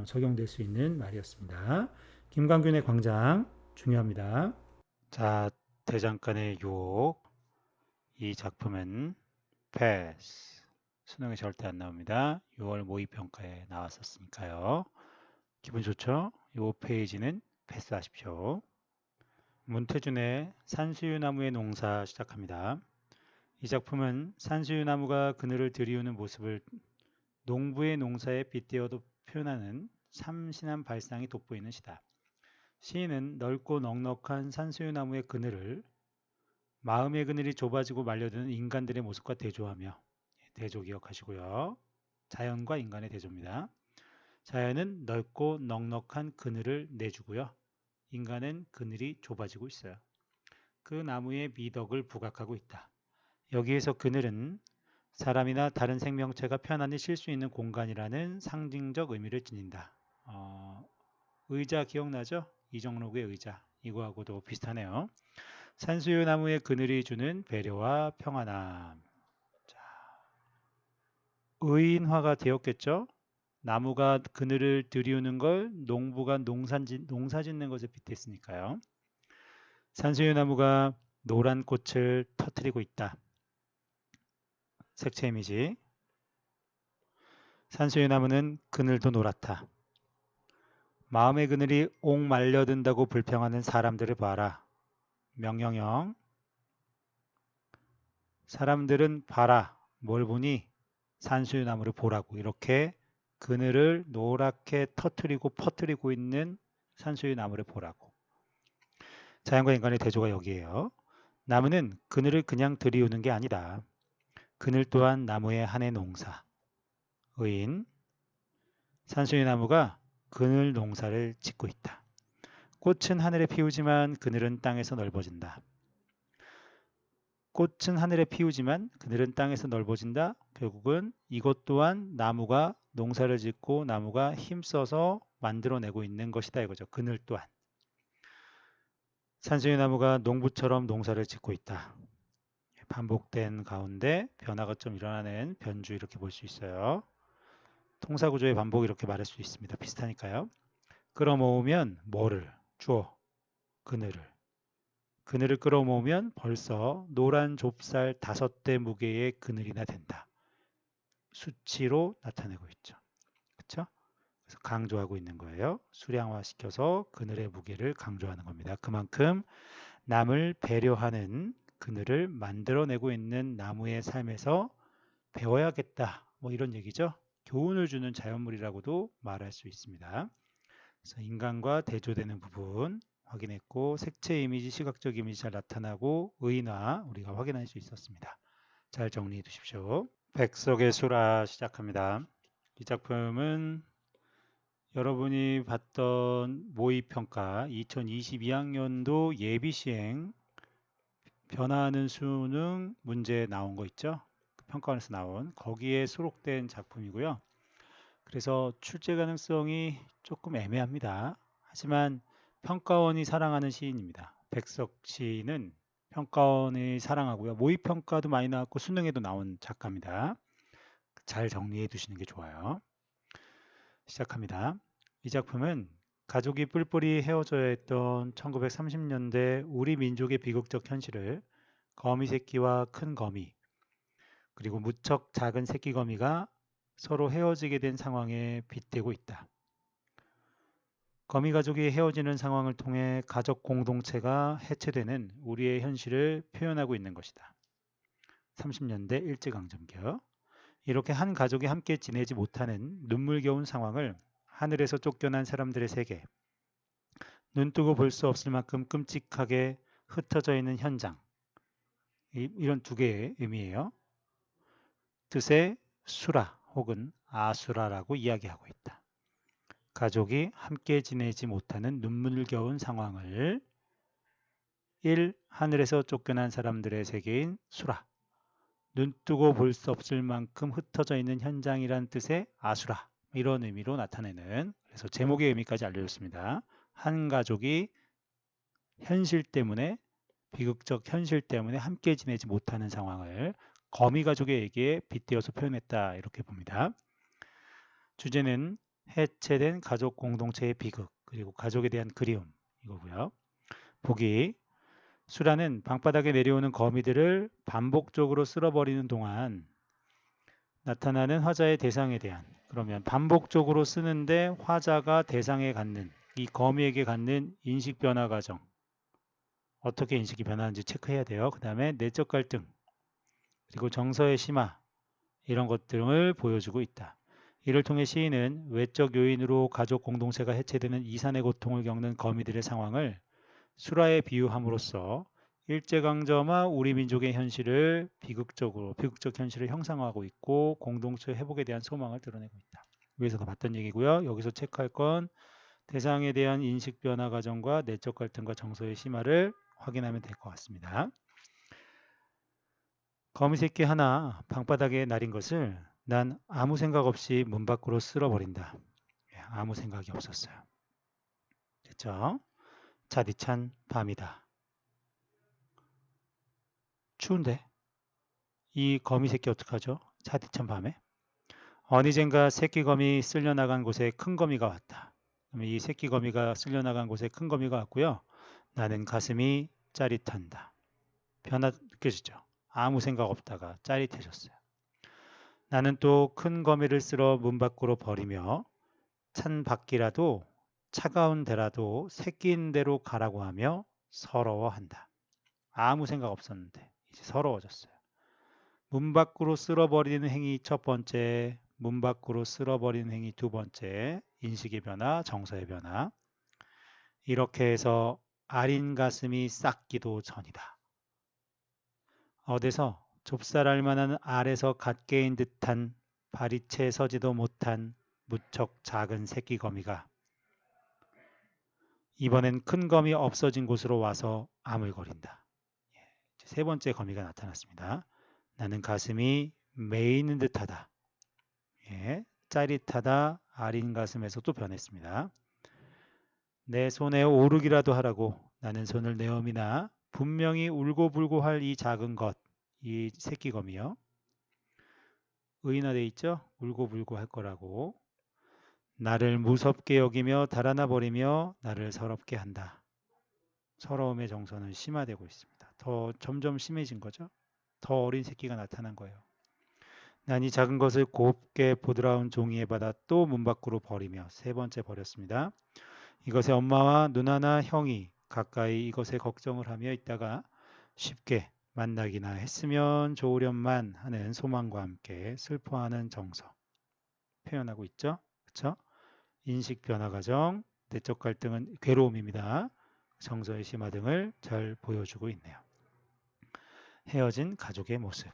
적용될 수 있는 말이었습니다. 김광균의 광장 중요합니다. 자, 대장간의 유혹. 이 작품은 패스. 수능에 절대 안 나옵니다. 6월 모의평가에 나왔었으니까요. 기분 좋죠? 이 페이지는 패스하십시오. 문태준의 산수유나무의 농사 시작합니다. 이 작품은 산수유나무가 그늘을 들이우는 모습을 농부의 농사에 빗대어도 표현하는 참신한 발상이 돋보이는 시다. 시인은 넓고 넉넉한 산수유나무의 그늘을 마음의 그늘이 좁아지고 말려드는 인간들의 모습과 대조하며, 대조 기억하시고요. 자연과 인간의 대조입니다. 자연은 넓고 넉넉한 그늘을 내주고요. 인간은 그늘이 좁아지고 있어요. 그 나무의 미덕을 부각하고 있다. 여기에서 그늘은 사람이나 다른 생명체가 편안히 쉴 수 있는 공간이라는 상징적 의미를 지닌다. 의자 기억나죠? 이정록의 의자. 이거하고도 비슷하네요. 산수유 나무의 그늘이 주는 배려와 평안함. 자, 의인화가 되었겠죠? 나무가 그늘을 들이우는 걸 농부가 농사 짓는 것에 빗댔으니까요. 산수유 나무가 노란 꽃을 터뜨리고 있다. 색채 이미지. 산수유 나무는 그늘도 노랗다. 마음의 그늘이 옥 말려든다고 불평하는 사람들을 봐라. 명령형. 사람들은 봐라. 뭘 보니? 산수유 나무를 보라고. 이렇게 그늘을 노랗게 터뜨리고 퍼뜨리고 있는 산수유 나무를 보라고. 자연과 인간의 대조가 여기에요. 나무는 그늘을 그냥 들이우는 게 아니다. 그늘 또한 나무의 한해 농사. 의인. 산수유 나무가 그늘 농사를 짓고 있다. 꽃은 하늘에 피우지만 그늘은 땅에서 넓어진다. 꽃은 하늘에 피우지만 그늘은 땅에서 넓어진다. 결국은 이것 또한 나무가 농사를 짓고 나무가 힘써서 만들어내고 있는 것이다 이거죠. 그늘 또한. 산수유 나무가 농부처럼 농사를 짓고 있다. 반복된 가운데 변화가 좀 일어나는 변주 이렇게 볼 수 있어요. 통사구조의 반복 이렇게 말할 수 있습니다. 비슷하니까요. 끌어모으면 뭐를 주어? 그늘을. 그늘을 끌어모으면 벌써 노란 좁쌀 5대 무게의 그늘이나 된다. 수치로 나타내고 있죠. 그렇죠? 그래서 강조하고 있는 거예요. 수량화시켜서 그늘의 무게를 강조하는 겁니다. 그만큼 남을 배려하는 그늘을 만들어내고 있는 나무의 삶에서 배워야겠다. 뭐 이런 얘기죠. 교훈을 주는 자연물이라고도 말할 수 있습니다. 그래서 인간과 대조되는 부분 확인했고 색채 이미지, 시각적 이미지 잘 나타나고 의인화 우리가 확인할 수 있었습니다. 잘 정리해 두십시오. 백석의 수라 시작합니다. 이 작품은 여러분이 봤던 모의평가 2022학년도 예비시행 변화하는 수능 문제 나온 거 있죠? 평가원에서 나온 거기에 수록된 작품이고요. 그래서 출제 가능성이 조금 애매합니다. 하지만 평가원이 사랑하는 시인입니다. 백석 시인은 평가원이 사랑하고요. 모의평가도 많이 나왔고 수능에도 나온 작가입니다. 잘 정리해 두시는 게 좋아요. 시작합니다. 이 작품은 가족이 뿔뿔이 헤어져야 했던 1930년대 우리 민족의 비극적 현실을 거미 새끼와 큰 거미 그리고 무척 작은 새끼 거미가 서로 헤어지게 된 상황에 빗대고 있다. 거미 가족이 헤어지는 상황을 통해 가족 공동체가 해체되는 우리의 현실을 표현하고 있는 것이다. 30년대 일제강점기요. 이렇게 한 가족이 함께 지내지 못하는 눈물겨운 상황을 하늘에서 쫓겨난 사람들의 세계, 눈뜨고 볼 수 없을 만큼 끔찍하게 흩어져 있는 현장, 이런 두 개의 의미예요. 뜻의 수라 혹은 아수라라고 이야기하고 있다. 가족이 함께 지내지 못하는 눈물겨운 상황을 1. 하늘에서 쫓겨난 사람들의 세계인 수라, 눈뜨고 볼 수 없을 만큼 흩어져 있는 현장이란 뜻의 아수라, 이런 의미로 나타내는, 그래서 제목의 의미까지 알려줬습니다. 한 가족이 현실 때문에, 비극적 현실 때문에 함께 지내지 못하는 상황을 거미 가족에게 빗대어서 표현했다, 이렇게 봅니다. 주제는 해체된 가족 공동체의 비극, 그리고 가족에 대한 그리움, 이거고요. 보기, 수라는 방바닥에 내려오는 거미들을 반복적으로 쓸어버리는 동안 나타나는 화자의 대상에 대한, 그러면 반복적으로 쓰는데 화자가 대상에 갖는, 이 거미에게 갖는 인식 변화 과정, 어떻게 인식이 변하는지 체크해야 돼요. 그 다음에 내적 갈등, 그리고 정서의 심화, 이런 것들을 보여주고 있다. 이를 통해 시인은 외적 요인으로 가족 공동체가 해체되는 이산의 고통을 겪는 거미들의 상황을 수라에 비유함으로써 일제강점화 우리 민족의 현실을 비극적 현실을 형상화하고 있고 공동체 회복에 대한 소망을 드러내고 있다. 위에서도 봤던 얘기고요. 여기서 체크할 건 대상에 대한 인식 변화 과정과 내적 갈등과 정서의 심화를 확인하면 될 것 같습니다. 거미 새끼 하나 방바닥에 날인 것을 난 아무 생각 없이 문 밖으로 쓸어버린다. 아무 생각이 없었어요. 됐죠? 차디찬 밤이다. 추운데? 이 거미 새끼 어떡하죠? 차디찬 밤에? 어느샌가 새끼 거미 쓸려나간 곳에 큰 거미가 왔다. 이 새끼 거미가 쓸려나간 곳에 큰 거미가 왔고요. 나는 가슴이 짜릿한다. 변화 느껴지죠? 아무 생각 없다가 짜릿해졌어요. 나는 또 큰 거미를 쓸어 문 밖으로 버리며 찬 밖이라도 차가운 데라도 새끼인 대로 가라고 하며 서러워한다. 아무 생각 없었는데 이제 서러워졌어요. 문 밖으로 쓸어버리는 행위 첫 번째, 문 밖으로 쓸어버리는 행위 두 번째, 인식의 변화, 정서의 변화. 이렇게 해서 아린 가슴이 싹기도 전이다. 어디서 좁쌀 만한 알에서 갓 깨인 듯한 발이 채 서지도 못한 무척 작은 새끼 거미가 이번엔 큰 거미 없어진 곳으로 와서 아물거린다. 세 번째 거미가 나타났습니다. 나는 가슴이 메이는 듯하다. 짜릿하다. 아린 가슴에서 또 변했습니다. 내 손에 오르기라도 하라고 나는 손을 내어미나 분명히 울고불고 할 이 작은 것, 이 새끼 거미요. 의인화돼 있죠? 울고불고 할 거라고. 나를 무섭게 여기며 달아나 버리며 나를 서럽게 한다. 서러움의 정서는 심화되고 있습니다. 더 점점 심해진 거죠. 더 어린 새끼가 나타난 거예요. 난 이 작은 것을 곱게 보드라운 종이에 받아 또 문 밖으로 버리며 세 번째 버렸습니다. 이것의 엄마와 누나나 형이 가까이 이것에 걱정을 하며 있다가 쉽게 만나기나 했으면 좋으련만 하는 소망과 함께 슬퍼하는 정서 표현하고 있죠. 그렇죠? 인식 변화 과정, 내적 갈등은 괴로움입니다. 정서의 심화 등을 잘 보여주고 있네요. 헤어진 가족의 모습,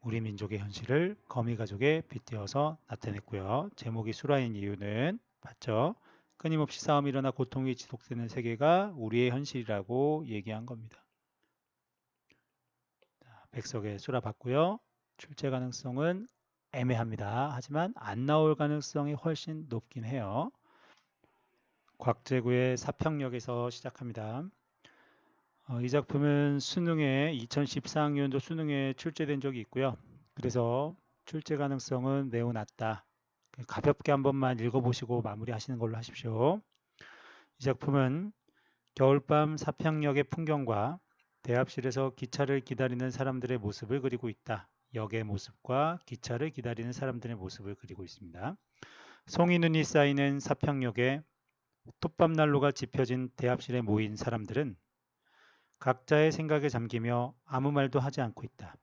우리 민족의 현실을 거미 가족에 빗대어서 나타냈고요. 제목이 수라인 이유는 봤죠? 끊임없이 싸움이 일어나 고통이 지속되는 세계가 우리의 현실이라고 얘기한 겁니다. 백석의 수라 봤고요. 출제 가능성은 애매합니다. 하지만 안 나올 가능성이 훨씬 높긴 해요. 곽재구의 사평역에서 시작합니다. 이 작품은 수능에 2014학년도 수능에 출제된 적이 있고요. 그래서 출제 가능성은 매우 낮다. 가볍게 한 번만 읽어보시고 마무리하시는 걸로 하십시오. 이 작품은 겨울밤 사평역의 풍경과 대합실에서 기차를 기다리는 사람들의 모습을 그리고 있다. 역의 모습과 기차를 기다리는 사람들의 모습을 그리고 있습니다. 송이 눈이 쌓이는 사평역에 톱밥난로가 지펴진 대합실에 모인 사람들은 각자의 생각에 잠기며 아무 말도 하지 않고 있다.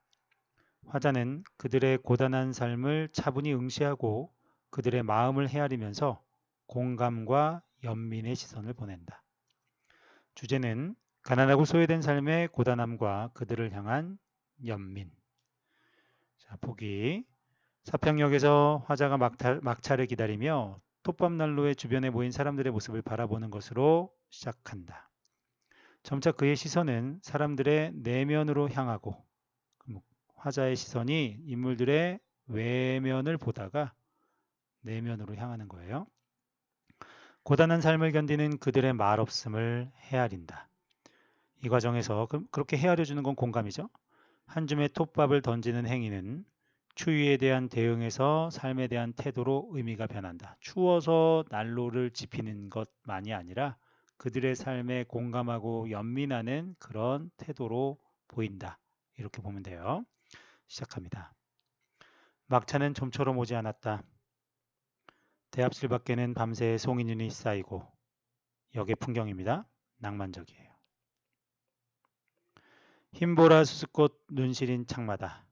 화자는 그들의 고단한 삶을 차분히 응시하고 그들의 마음을 헤아리면서 공감과 연민의 시선을 보낸다. 주제는 가난하고 소외된 삶의 고단함과 그들을 향한 연민. 자, 보기. 사평역에서 화자가 막차를 기다리며 톱밥난로의 주변에 모인 사람들의 모습을 바라보는 것으로 시작한다. 점차 그의 시선은 사람들의 내면으로 향하고 화자의 시선이 인물들의 외면을 보다가 내면으로 향하는 거예요. 고단한 삶을 견디는 그들의 말없음을 헤아린다. 이 과정에서 그렇게 헤아려주는 건 공감이죠. 한 줌의 톱밥을 던지는 행위는 추위에 대한 대응에서 삶에 대한 태도로 의미가 변한다. 추워서 난로를 지피는 것만이 아니라 그들의 삶에 공감하고 연민하는 그런 태도로 보인다. 이렇게 보면 돼요. 시작합니다. 막차는 좀처럼 오지 않았다. 대합실 밖에는 밤새 송이눈이 쌓이고 역의 풍경입니다. 낭만적이에요. 흰보라 수수꽃 눈시린 창마다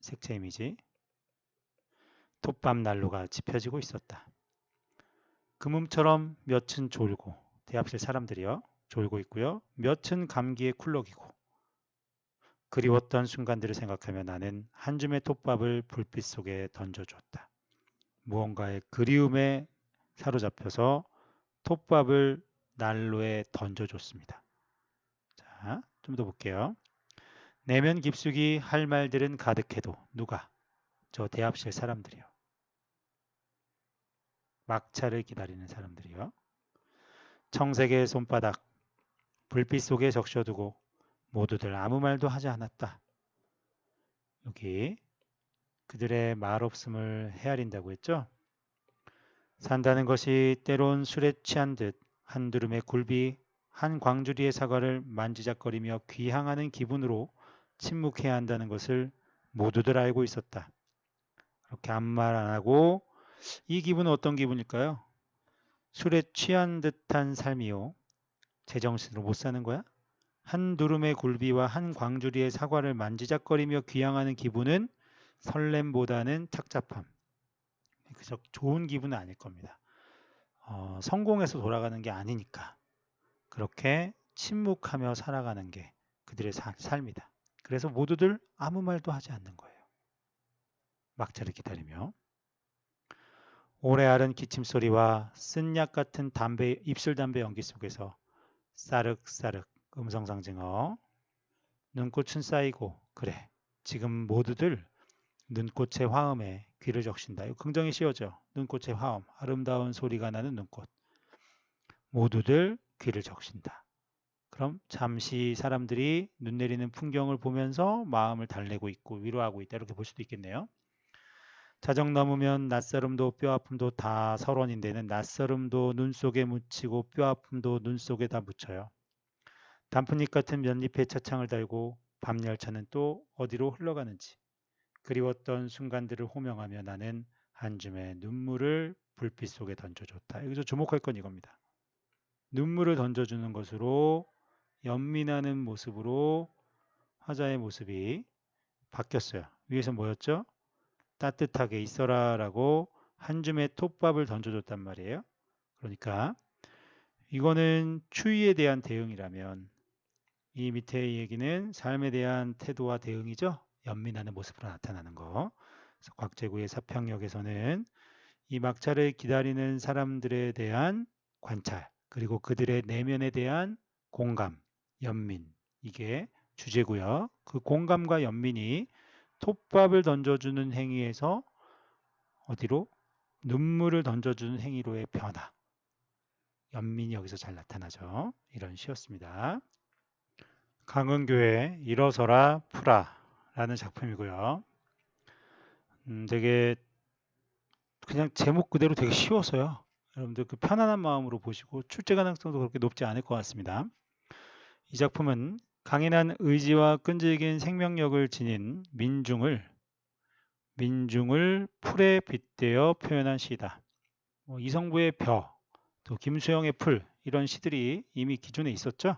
색채 이미지 톱밥 난로가 지펴지고 있었다. 금음처럼 몇은 졸고 대합실 사람들이요 졸고 있고요. 몇은 감기에 쿨럭이고 그리웠던 순간들을 생각하며 나는 한 줌의 톱밥을 불빛 속에 던져주었다. 무언가의 그리움에 사로잡혀서 톱밥을 난로에 던져줬습니다. 자, 좀 더 볼게요. 내면 깊숙이 할 말들은 가득해도 누가? 저 대합실 사람들이요. 막차를 기다리는 사람들이요. 청색의 손바닥 불빛 속에 적셔두고 모두들 아무 말도 하지 않았다. 여기 그들의 말없음을 헤아린다고 했죠. 산다는 것이 때론 술에 취한 듯 한두름의 굴비 한 광주리의 사과를 만지작거리며 귀향하는 기분으로 침묵해야 한다는 것을 모두들 알고 있었다. 그렇게 아무 말 안 하고 이 기분은 어떤 기분일까요? 술에 취한 듯한 삶이요. 제정신으로 못 사는 거야? 한 두름의 굴비와 한 광주리의 사과를 만지작거리며 귀향하는 기분은 설렘보다는 착잡함. 그저 좋은 기분은 아닐 겁니다. 성공해서 돌아가는 게 아니니까 그렇게 침묵하며 살아가는 게 그들의 삶이다. 그래서 모두들 아무 말도 하지 않는 거예요. 막차를 기다리며 오래 앓은 기침소리와 쓴약 같은 입술 담배 연기 속에서 싸륵싸륵 음성상징어 눈꽃은 쌓이고 그래 지금 모두들 눈꽃의 화음에 귀를 적신다. 이거 긍정이 씌워져. 눈꽃의 화음 아름다운 소리가 나는 눈꽃 모두들 귀를 적신다. 그럼 잠시 사람들이 눈 내리는 풍경을 보면서 마음을 달래고 있고 위로하고 있다. 이렇게 볼 수도 있겠네요. 자정 넘으면 낯설음도 뼈아픔도 다 설원인데는 낯설음도 눈 속에 묻히고 뼈아픔도 눈 속에 다 묻혀요. 단풍잎 같은 면잎에 차창을 달고 밤 열차는 또 어디로 흘러가는지 그리웠던 순간들을 호명하며 나는 한 줌의 눈물을 불빛 속에 던져줬다. 여기서 주목할 건 이겁니다. 눈물을 던져주는 것으로 연민하는 모습으로 화자의 모습이 바뀌었어요. 위에서 뭐였죠? 따뜻하게 있어라 라고 한 줌의 톱밥을 던져줬단 말이에요. 그러니까 이거는 추위에 대한 대응이라면 이 밑에 얘기는 삶에 대한 태도와 대응이죠. 연민하는 모습으로 나타나는 거. 그래서 곽재구의 사평역에서는 이 막차를 기다리는 사람들에 대한 관찰 그리고 그들의 내면에 대한 공감, 연민 이게 주제고요. 그 공감과 연민이 톱밥을 던져주는 행위에서 어디로? 눈물을 던져주는 행위로의 변화. 연민이 여기서 잘 나타나죠. 이런 시였습니다. 강은교의 일어서라 풀아 라는 작품이고요. 되게 그냥 제목 그대로 되게 쉬워서요. 여러분들 그 편안한 마음으로 보시고 출제 가능성도 그렇게 높지 않을 것 같습니다. 이 작품은 강인한 의지와 끈질긴 생명력을 지닌 민중을 풀에 빗대어 표현한 시다. 이성부의 벼, 또 김수영의 풀 이런 시들이 이미 기존에 있었죠.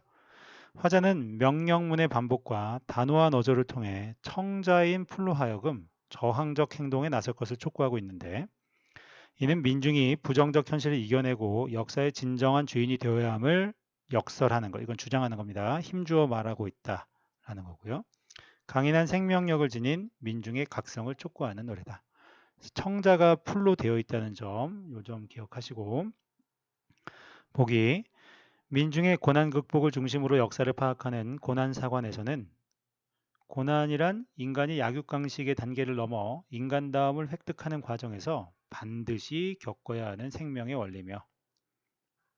화자는 명령문의 반복과 단호한 어조를 통해 청자인 풀로 하여금 저항적 행동에 나설 것을 촉구하고 있는데 이는 민중이 부정적 현실을 이겨내고 역사의 진정한 주인이 되어야 함을 역설하는 것, 이건 주장하는 겁니다. 힘주어 말하고 있다라는 거고요. 강인한 생명력을 지닌 민중의 각성을 촉구하는 노래다. 청자가 풀로 되어 있다는 점, 요 점 기억하시고 보기 민중의 고난 극복을 중심으로 역사를 파악하는 고난사관에서는 고난이란 인간이 약육강식의 단계를 넘어 인간다움을 획득하는 과정에서 반드시 겪어야 하는 생명의 원리며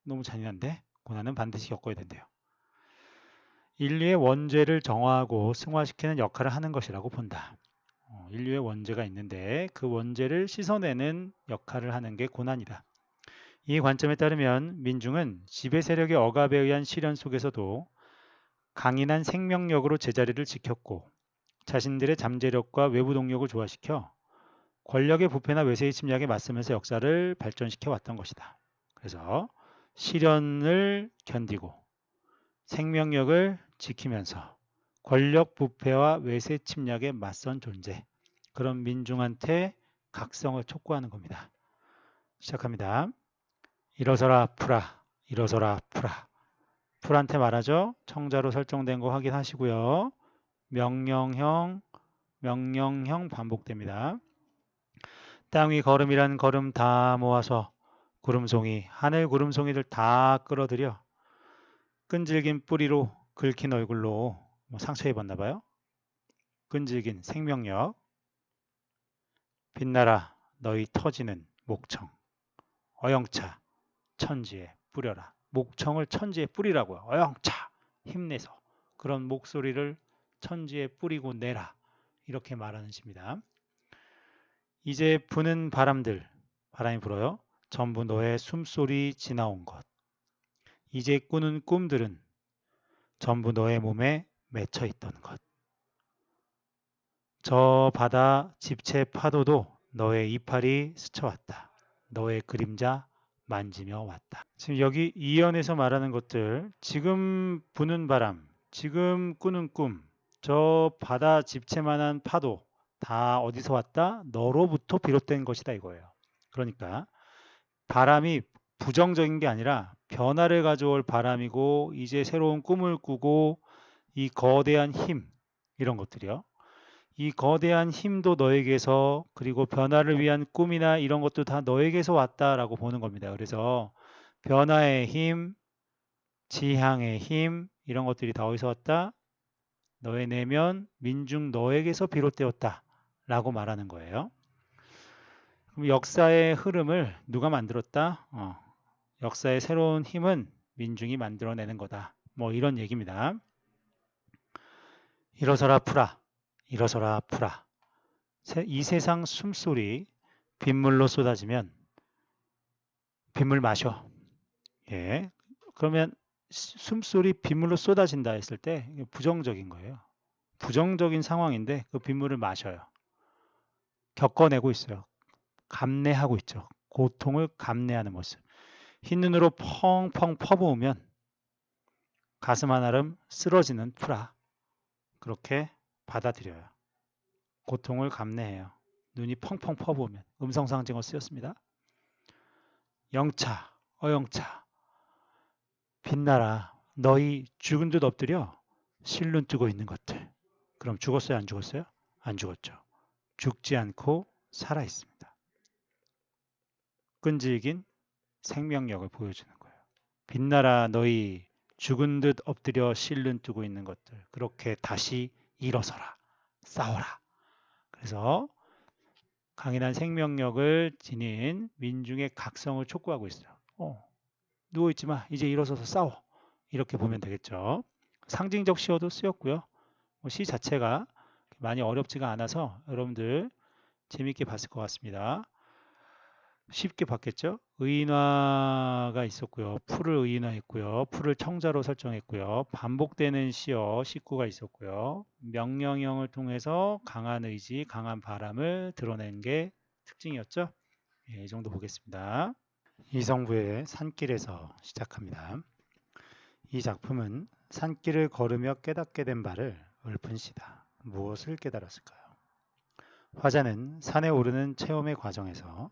너무 잔인한데 고난은 반드시 겪어야 된대요. 인류의 원죄를 정화하고 승화시키는 역할을 하는 것이라고 본다. 인류의 원죄가 있는데 그 원죄를 씻어내는 역할을 하는 게 고난이다. 이 관점에 따르면 민중은 지배 세력의 억압에 의한 시련 속에서도 강인한 생명력으로 제자리를 지켰고 자신들의 잠재력과 외부 동력을 조화시켜 권력의 부패나 외세의 침략에 맞서면서 역사를 발전시켜 왔던 것이다. 그래서 시련을 견디고 생명력을 지키면서 권력 부패와 외세 침략에 맞선 존재, 그런 민중한테 각성을 촉구하는 겁니다. 시작합니다. 일어서라 풀아, 일어서라 풀아. 풀한테 말하죠. 청자로 설정된 거 확인하시고요. 명령형 반복됩니다. 땅 위 걸음이란 걸음 다 모아서 구름송이, 하늘 구름송이를 다 끌어들여 끈질긴 뿌리로 긁힌 얼굴로 상처 입었나 봐요. 끈질긴 생명력. 빛나라 너희 터지는 목청. 어영차 천지에 뿌려라. 목청을 천지에 뿌리라고요. 어영차 힘내서 그런 목소리를 천지에 뿌리고 내라. 이렇게 말하는 시입니다. 이제 부는 바람들, 바람이 불어요. 전부 너의 숨소리 지나온 것. 이제 꾸는 꿈들은 전부 너의 몸에 맺혀 있던 것. 저 바다 집채 파도도 너의 이파리 스쳐왔다. 너의 그림자 만지며 왔다. 지금 여기 이연에서 말하는 것들, 지금 부는 바람, 지금 꾸는 꿈, 저 바다 집채만한 파도 다 어디서 왔다? 너로부터 비롯된 것이다 이거예요. 그러니까 바람이 부정적인 게 아니라 변화를 가져올 바람이고 이제 새로운 꿈을 꾸고 이 거대한 힘 이런 것들이요. 이 거대한 힘도 너에게서 그리고 변화를 위한 꿈이나 이런 것도 다 너에게서 왔다라고 보는 겁니다. 그래서 변화의 힘, 지향의 힘 이런 것들이 다 어디서 왔다? 너의 내면 민중 너에게서 비롯되었다 라고 말하는 거예요. 그럼 역사의 흐름을 누가 만들었다? 역사의 새로운 힘은 민중이 만들어내는 거다. 뭐 이런 얘기입니다. 일어서라 풀아, 일어서라 풀아. 이 세상 숨소리 빗물로 쏟아지면 빗물 마셔. 예. 그러면 숨소리 빗물로 쏟아진다 했을 때 부정적인 거예요. 부정적인 상황인데 그 빗물을 마셔요. 겪어내고 있어요. 감내하고 있죠. 고통을 감내하는 모습. 흰 눈으로 펑펑 퍼부으면 가슴 한아름 쓰러지는 풀아. 그렇게 받아들여요. 고통을 감내해요. 눈이 펑펑 퍼부으면 음성상징어 쓰였습니다. 영차, 어영차, 빛나라. 너희 죽은 듯 엎드려 실눈 뜨고 있는 것들. 그럼 죽었어요? 안 죽었어요? 안 죽었죠. 죽지 않고 살아 있습니다. 끈질긴 생명력을 보여주는 거예요. 빛나라 너희 죽은 듯 엎드려 실눈 뜨고 있는 것들. 그렇게 다시 일어서라. 싸워라. 그래서 강인한 생명력을 지닌 민중의 각성을 촉구하고 있어요. 누워있지 마. 이제 일어서서 싸워. 이렇게 보면 되겠죠. 상징적 시어도 쓰였고요. 시 자체가 많이 어렵지가 않아서 여러분들 재밌게 봤을 것 같습니다. 쉽게 봤겠죠? 의인화가 있었고요. 풀을 의인화했고요. 풀을 청자로 설정했고요. 반복되는 시어 식구가 있었고요. 명령형을 통해서 강한 의지, 강한 바람을 드러낸 게 특징이었죠. 이 정도 보겠습니다. 이성부의 산길에서 시작합니다. 이 작품은 산길을 걸으며 깨닫게 된 바를 읊은시다. 무엇을 깨달았을까요? 화자는 산에 오르는 체험의 과정에서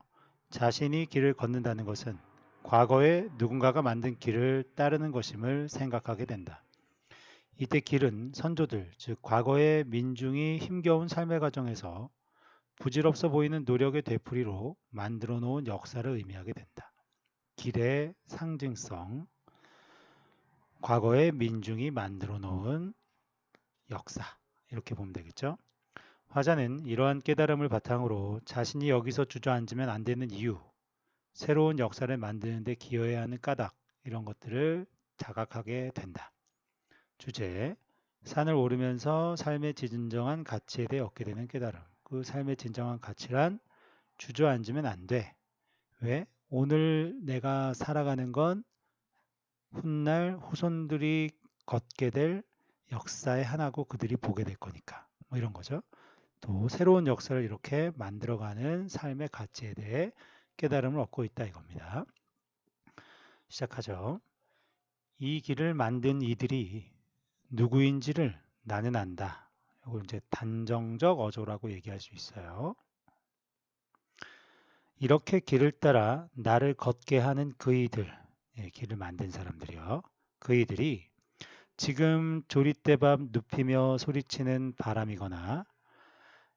자신이 길을 걷는다는 것은 과거에 누군가가 만든 길을 따르는 것임을 생각하게 된다. 이때 길은 선조들, 즉 과거의 민중이 힘겨운 삶의 과정에서 부질없어 보이는 노력의 되풀이로 만들어 놓은 역사를 의미하게 된다. 길의 상징성, 과거의 민중이 만들어 놓은 역사, 이렇게 보면 되겠죠. 화자는 이러한 깨달음을 바탕으로 자신이 여기서 주저앉으면 안 되는 이유, 새로운 역사를 만드는 데 기여해야 하는 까닭, 이런 것들을 자각하게 된다. 주제, 산을 오르면서 삶의 진정한 가치에 대해 얻게 되는 깨달음. 그 삶의 진정한 가치란 주저앉으면 안 돼. 왜? 오늘 내가 살아가는 건 훗날 후손들이 걷게 될 역사의 하나고 그들이 보게 될 거니까. 뭐 이런 거죠. 또 새로운 역사를 이렇게 만들어가는 삶의 가치에 대해 깨달음을 얻고 있다 이겁니다. 시작하죠. 이 길을 만든 이들이 누구인지를 나는 안다. 이걸 이제 단정적 어조라고 얘기할 수 있어요. 이렇게 길을 따라 나를 걷게 하는 그이들, 길을 만든 사람들이요. 그이들이 지금 조리대밥 눕히며 소리치는 바람이거나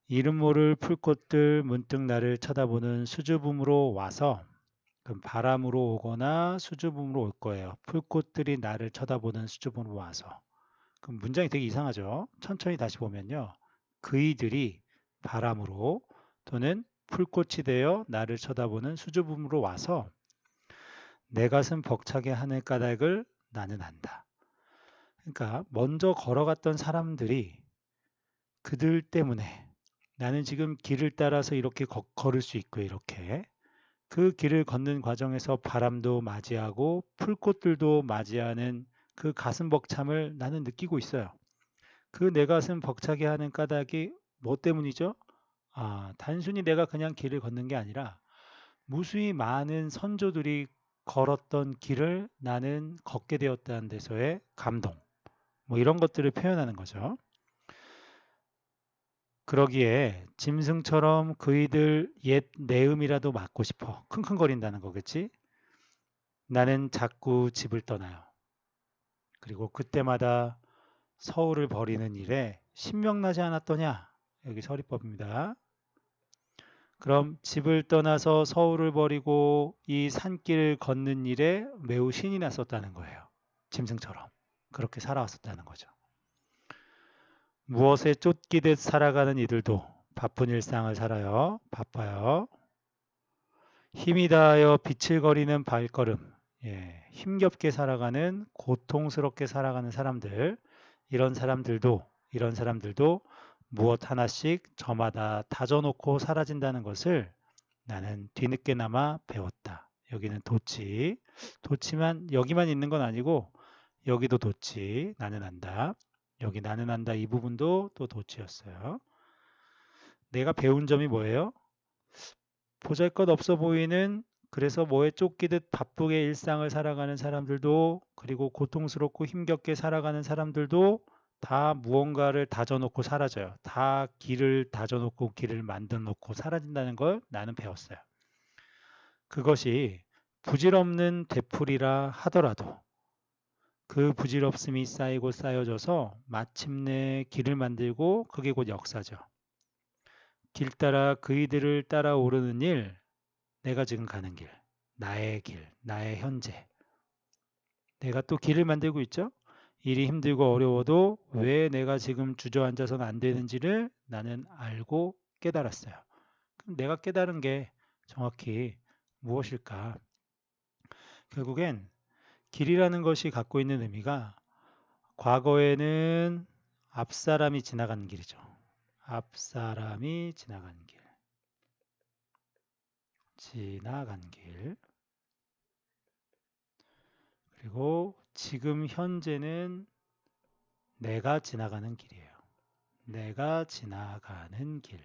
이름 모를 풀꽃들 문득 나를 쳐다보는 수줍음으로 와서, 그럼 바람으로 오거나 수줍음으로 올 거예요. 풀꽃들이 나를 쳐다보는 수줍음으로 와서. 그럼 문장이 되게 이상하죠. 천천히 다시 보면요. 그이들이 바람으로 또는 풀꽃이 되어 나를 쳐다보는 수줍음으로 와서 내 가슴 벅차게 하는 까닭을 나는 안다. 그러니까 먼저 걸어갔던 사람들이 그들 때문에 나는 지금 길을 따라서 이렇게 걸을 수 있고 이렇게 그 길을 걷는 과정에서 바람도 맞이하고 풀꽃들도 맞이하는 그 가슴 벅참을 나는 느끼고 있어요. 그 내 가슴 벅차게 하는 까닭이 뭐 때문이죠? 단순히 내가 그냥 길을 걷는 게 아니라 무수히 많은 선조들이 걸었던 길을 나는 걷게 되었다는 데서의 감동, 뭐 이런 것들을 표현하는 거죠. 그러기에 짐승처럼 그이들 옛 내음이라도 맞고 싶어 킁킁거린다는 거겠지. 나는 자꾸 집을 떠나요. 그리고 그때마다 서울을 버리는 일에 신명나지 않았더냐. 여기 서리법입니다. 그럼 집을 떠나서 서울을 버리고 이 산길을 걷는 일에 매우 신이 났었다는 거예요. 짐승처럼 그렇게 살아왔었다는 거죠. 무엇에 쫓기듯 살아가는 이들도 바쁜 일상을 살아요. 바빠요. 힘이 다하여 비틀거리는 발걸음, 힘겹게 살아가는 고통스럽게 살아가는 사람들, 이런 사람들도 무엇 하나씩 저마다 다져놓고 사라진다는 것을 나는 뒤늦게나마 배웠다. 여기는 도치, 도치만 여기만 있는 건 아니고 여기도 도치, 나는 안다. 여기 나는 안다 이 부분도 또 도치였어요. 내가 배운 점이 뭐예요? 보잘것없어 보이는, 그래서 뭐에 쫓기듯 바쁘게 일상을 살아가는 사람들도, 그리고 고통스럽고 힘겹게 살아가는 사람들도 다 무언가를 다져놓고 사라져요. 다 길을 다져놓고 길을 만들어놓고 사라진다는 걸 나는 배웠어요. 그것이 부질없는 되풀이라 하더라도 그 부질없음이 쌓이고 쌓여져서 마침내 길을 만들고 그게 곧 역사죠. 길 따라 그이들을 따라 오르는 일, 내가 지금 가는 길, 나의 현재. 내가 또 길을 만들고 있죠. 일이 힘들고 어려워도 왜 내가 지금 주저앉아서는 안 되는지를 나는 알고 깨달았어요. 그럼 내가 깨달은 게 정확히 무엇일까? 결국엔 길이라는 것이 갖고 있는 의미가 과거에는 앞사람이 지나가는 길이죠. 앞사람이 지나가는 길. 지나간 길. 그리고 지금 현재는 내가 지나가는 길이에요. 내가 지나가는 길.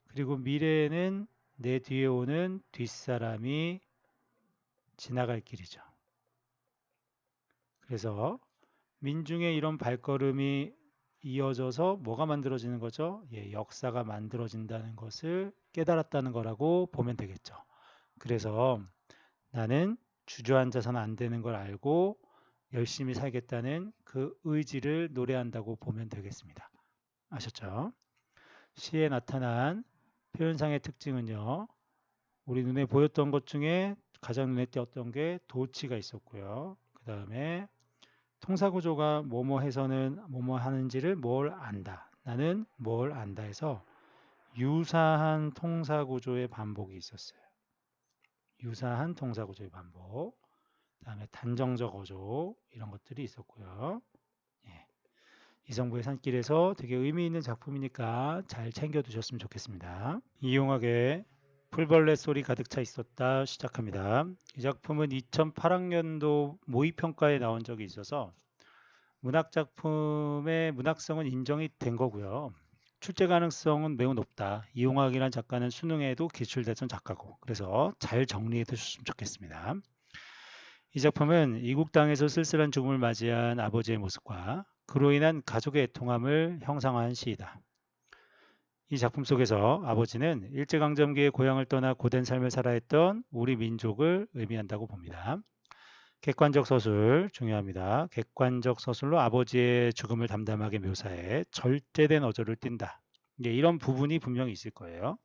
그리고 미래에는 내 뒤에 오는 뒷사람이 지나갈 길이죠. 그래서 민중의 이런 발걸음이 이어져서 뭐가 만들어지는 거죠? 예, 역사가 만들어진다는 것을 깨달았다는 거라고 보면 되겠죠. 그래서 나는 주저앉아서는 안 되는 걸 알고 열심히 살겠다는 그 의지를 노래한다고 보면 되겠습니다. 아셨죠? 시에 나타난 표현상의 특징은요. 우리 눈에 보였던 것 중에 가장 눈에 띄었던 게 도치가 있었고요. 그 다음에 통사구조가 뭐뭐 해서는 뭐뭐 하는지를 뭘 안다. 나는 뭘 안다 해서 유사한 통사구조의 반복이 있었어요. 유사한 통사구조의 반복. 그 다음에 단정적 어조 이런 것들이 있었고요. 예. 이성부의 산길에서 되게 의미 있는 작품이니까 잘 챙겨두셨으면 좋겠습니다. 이용학의 풀벌레 소리 가득 차 있었다 시작합니다. 이 작품은 2008학년도 모의평가에 나온 적이 있어서 문학작품의 문학성은 인정이 된 거고요. 출제 가능성은 매우 높다. 이용학이라는 작가는 수능에도 기출됐던 작가고 그래서 잘 정리해 두셨으면 좋겠습니다. 이 작품은 이국 땅에서 쓸쓸한 죽음을 맞이한 아버지의 모습과 그로 인한 가족의 애통함을 형상화한 시이다. 이 작품 속에서 아버지는 일제강점기에 고향을 떠나 고된 삶을 살아야 했던 우리 민족을 의미한다고 봅니다. 객관적 서술 중요합니다. 객관적 서술로 아버지의 죽음을 담담하게 묘사해 절제된 어조를 띈다. 이런 부분이 분명히 있을 거예요.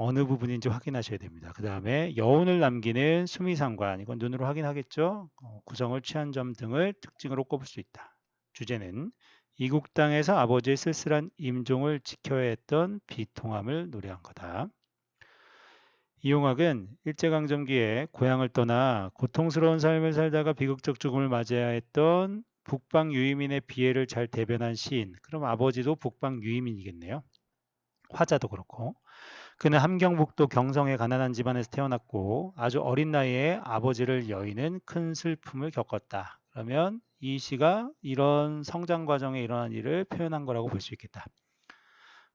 어느 부분인지 확인하셔야 됩니다. 그 다음에 여운을 남기는 수미상관, 이건 눈으로 확인하겠죠. 구성을 취한 점 등을 특징으로 꼽을 수 있다. 주제는 이국 땅에서 아버지의 쓸쓸한 임종을 지켜야 했던 비통함을 노래한 거다. 이용학은 일제강점기에 고향을 떠나 고통스러운 삶을 살다가 비극적 죽음을 맞이해야 했던 북방 유이민의 비애를 잘 대변한 시인. 그럼 아버지도 북방 유이민이겠네요. 화자도 그렇고. 그는 함경북도 경성의 가난한 집안에서 태어났고 아주 어린 나이에 아버지를 여의는 큰 슬픔을 겪었다. 그러면 이 시가 이런 성장 과정에 일어난 일을 표현한 거라고 볼 수 있겠다.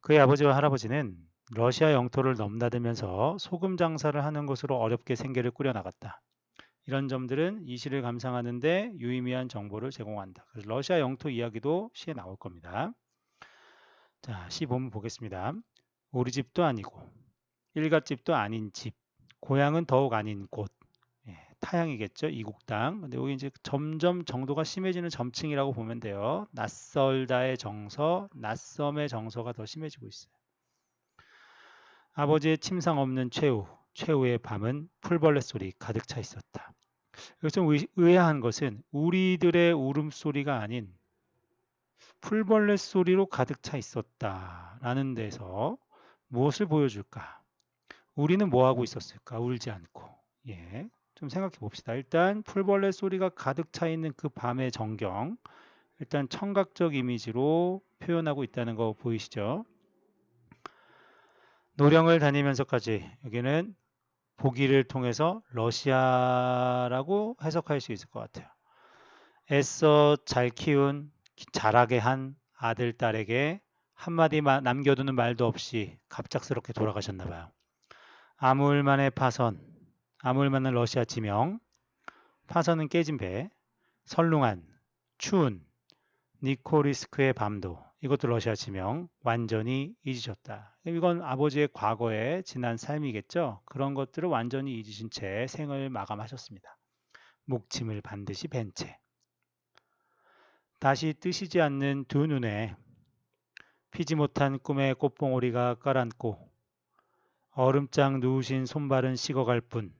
그의 아버지와 할아버지는 러시아 영토를 넘나들면서 소금 장사를 하는 것으로 어렵게 생계를 꾸려나갔다. 이런 점들은 이 시를 감상하는데 유의미한 정보를 제공한다. 그래서 러시아 영토 이야기도 시에 나올 겁니다. 자, 시 본문 보겠습니다. 우리 집도 아니고 일갓집도 아닌 집, 고향은 더욱 아닌 곳, 예, 타향이겠죠. 이국 땅. 근데 여기 이제 점점 정도가 심해지는 점층이라고 보면 돼요. 낯설다의 정서, 낯섦의 정서가 더 심해지고 있어요. 아버지의 침상 없는 최후의 밤은 풀벌레 소리 가득 차 있었다. 여기 좀 의아한 것은 우리들의 울음소리가 아닌 풀벌레 소리로 가득 차 있었다라는 데서 무엇을 보여줄까? 우리는 뭐 하고 있었을까? 울지 않고. 예. 좀 생각해 봅시다. 일단 풀벌레 소리가 가득 차 있는 그 밤의 정경. 일단 청각적 이미지로 표현하고 있다는 거 보이시죠? 노령을 다니면서까지 여기는 보기를 통해서 러시아라고 해석할 수 있을 것 같아요. 애써 잘 키운 자라게 한 아들 딸에게 한마디 남겨두는 말도 없이 갑작스럽게 돌아가셨나 봐요. 아물만의 파선, 아물만은 러시아 지명, 파선은 깨진 배, 설룽한, 추운, 니코리스크의 밤도, 이것도 러시아 지명, 완전히 잊으셨다. 이건 아버지의 과거에 지난 삶이겠죠. 그런 것들을 완전히 잊으신 채 생을 마감하셨습니다. 목침을 반드시 벤 채. 다시 뜨시지 않는 두 눈에 피지 못한 꿈의 꽃봉오리가 깔아앉고 얼음장 누우신 손발은 식어갈 뿐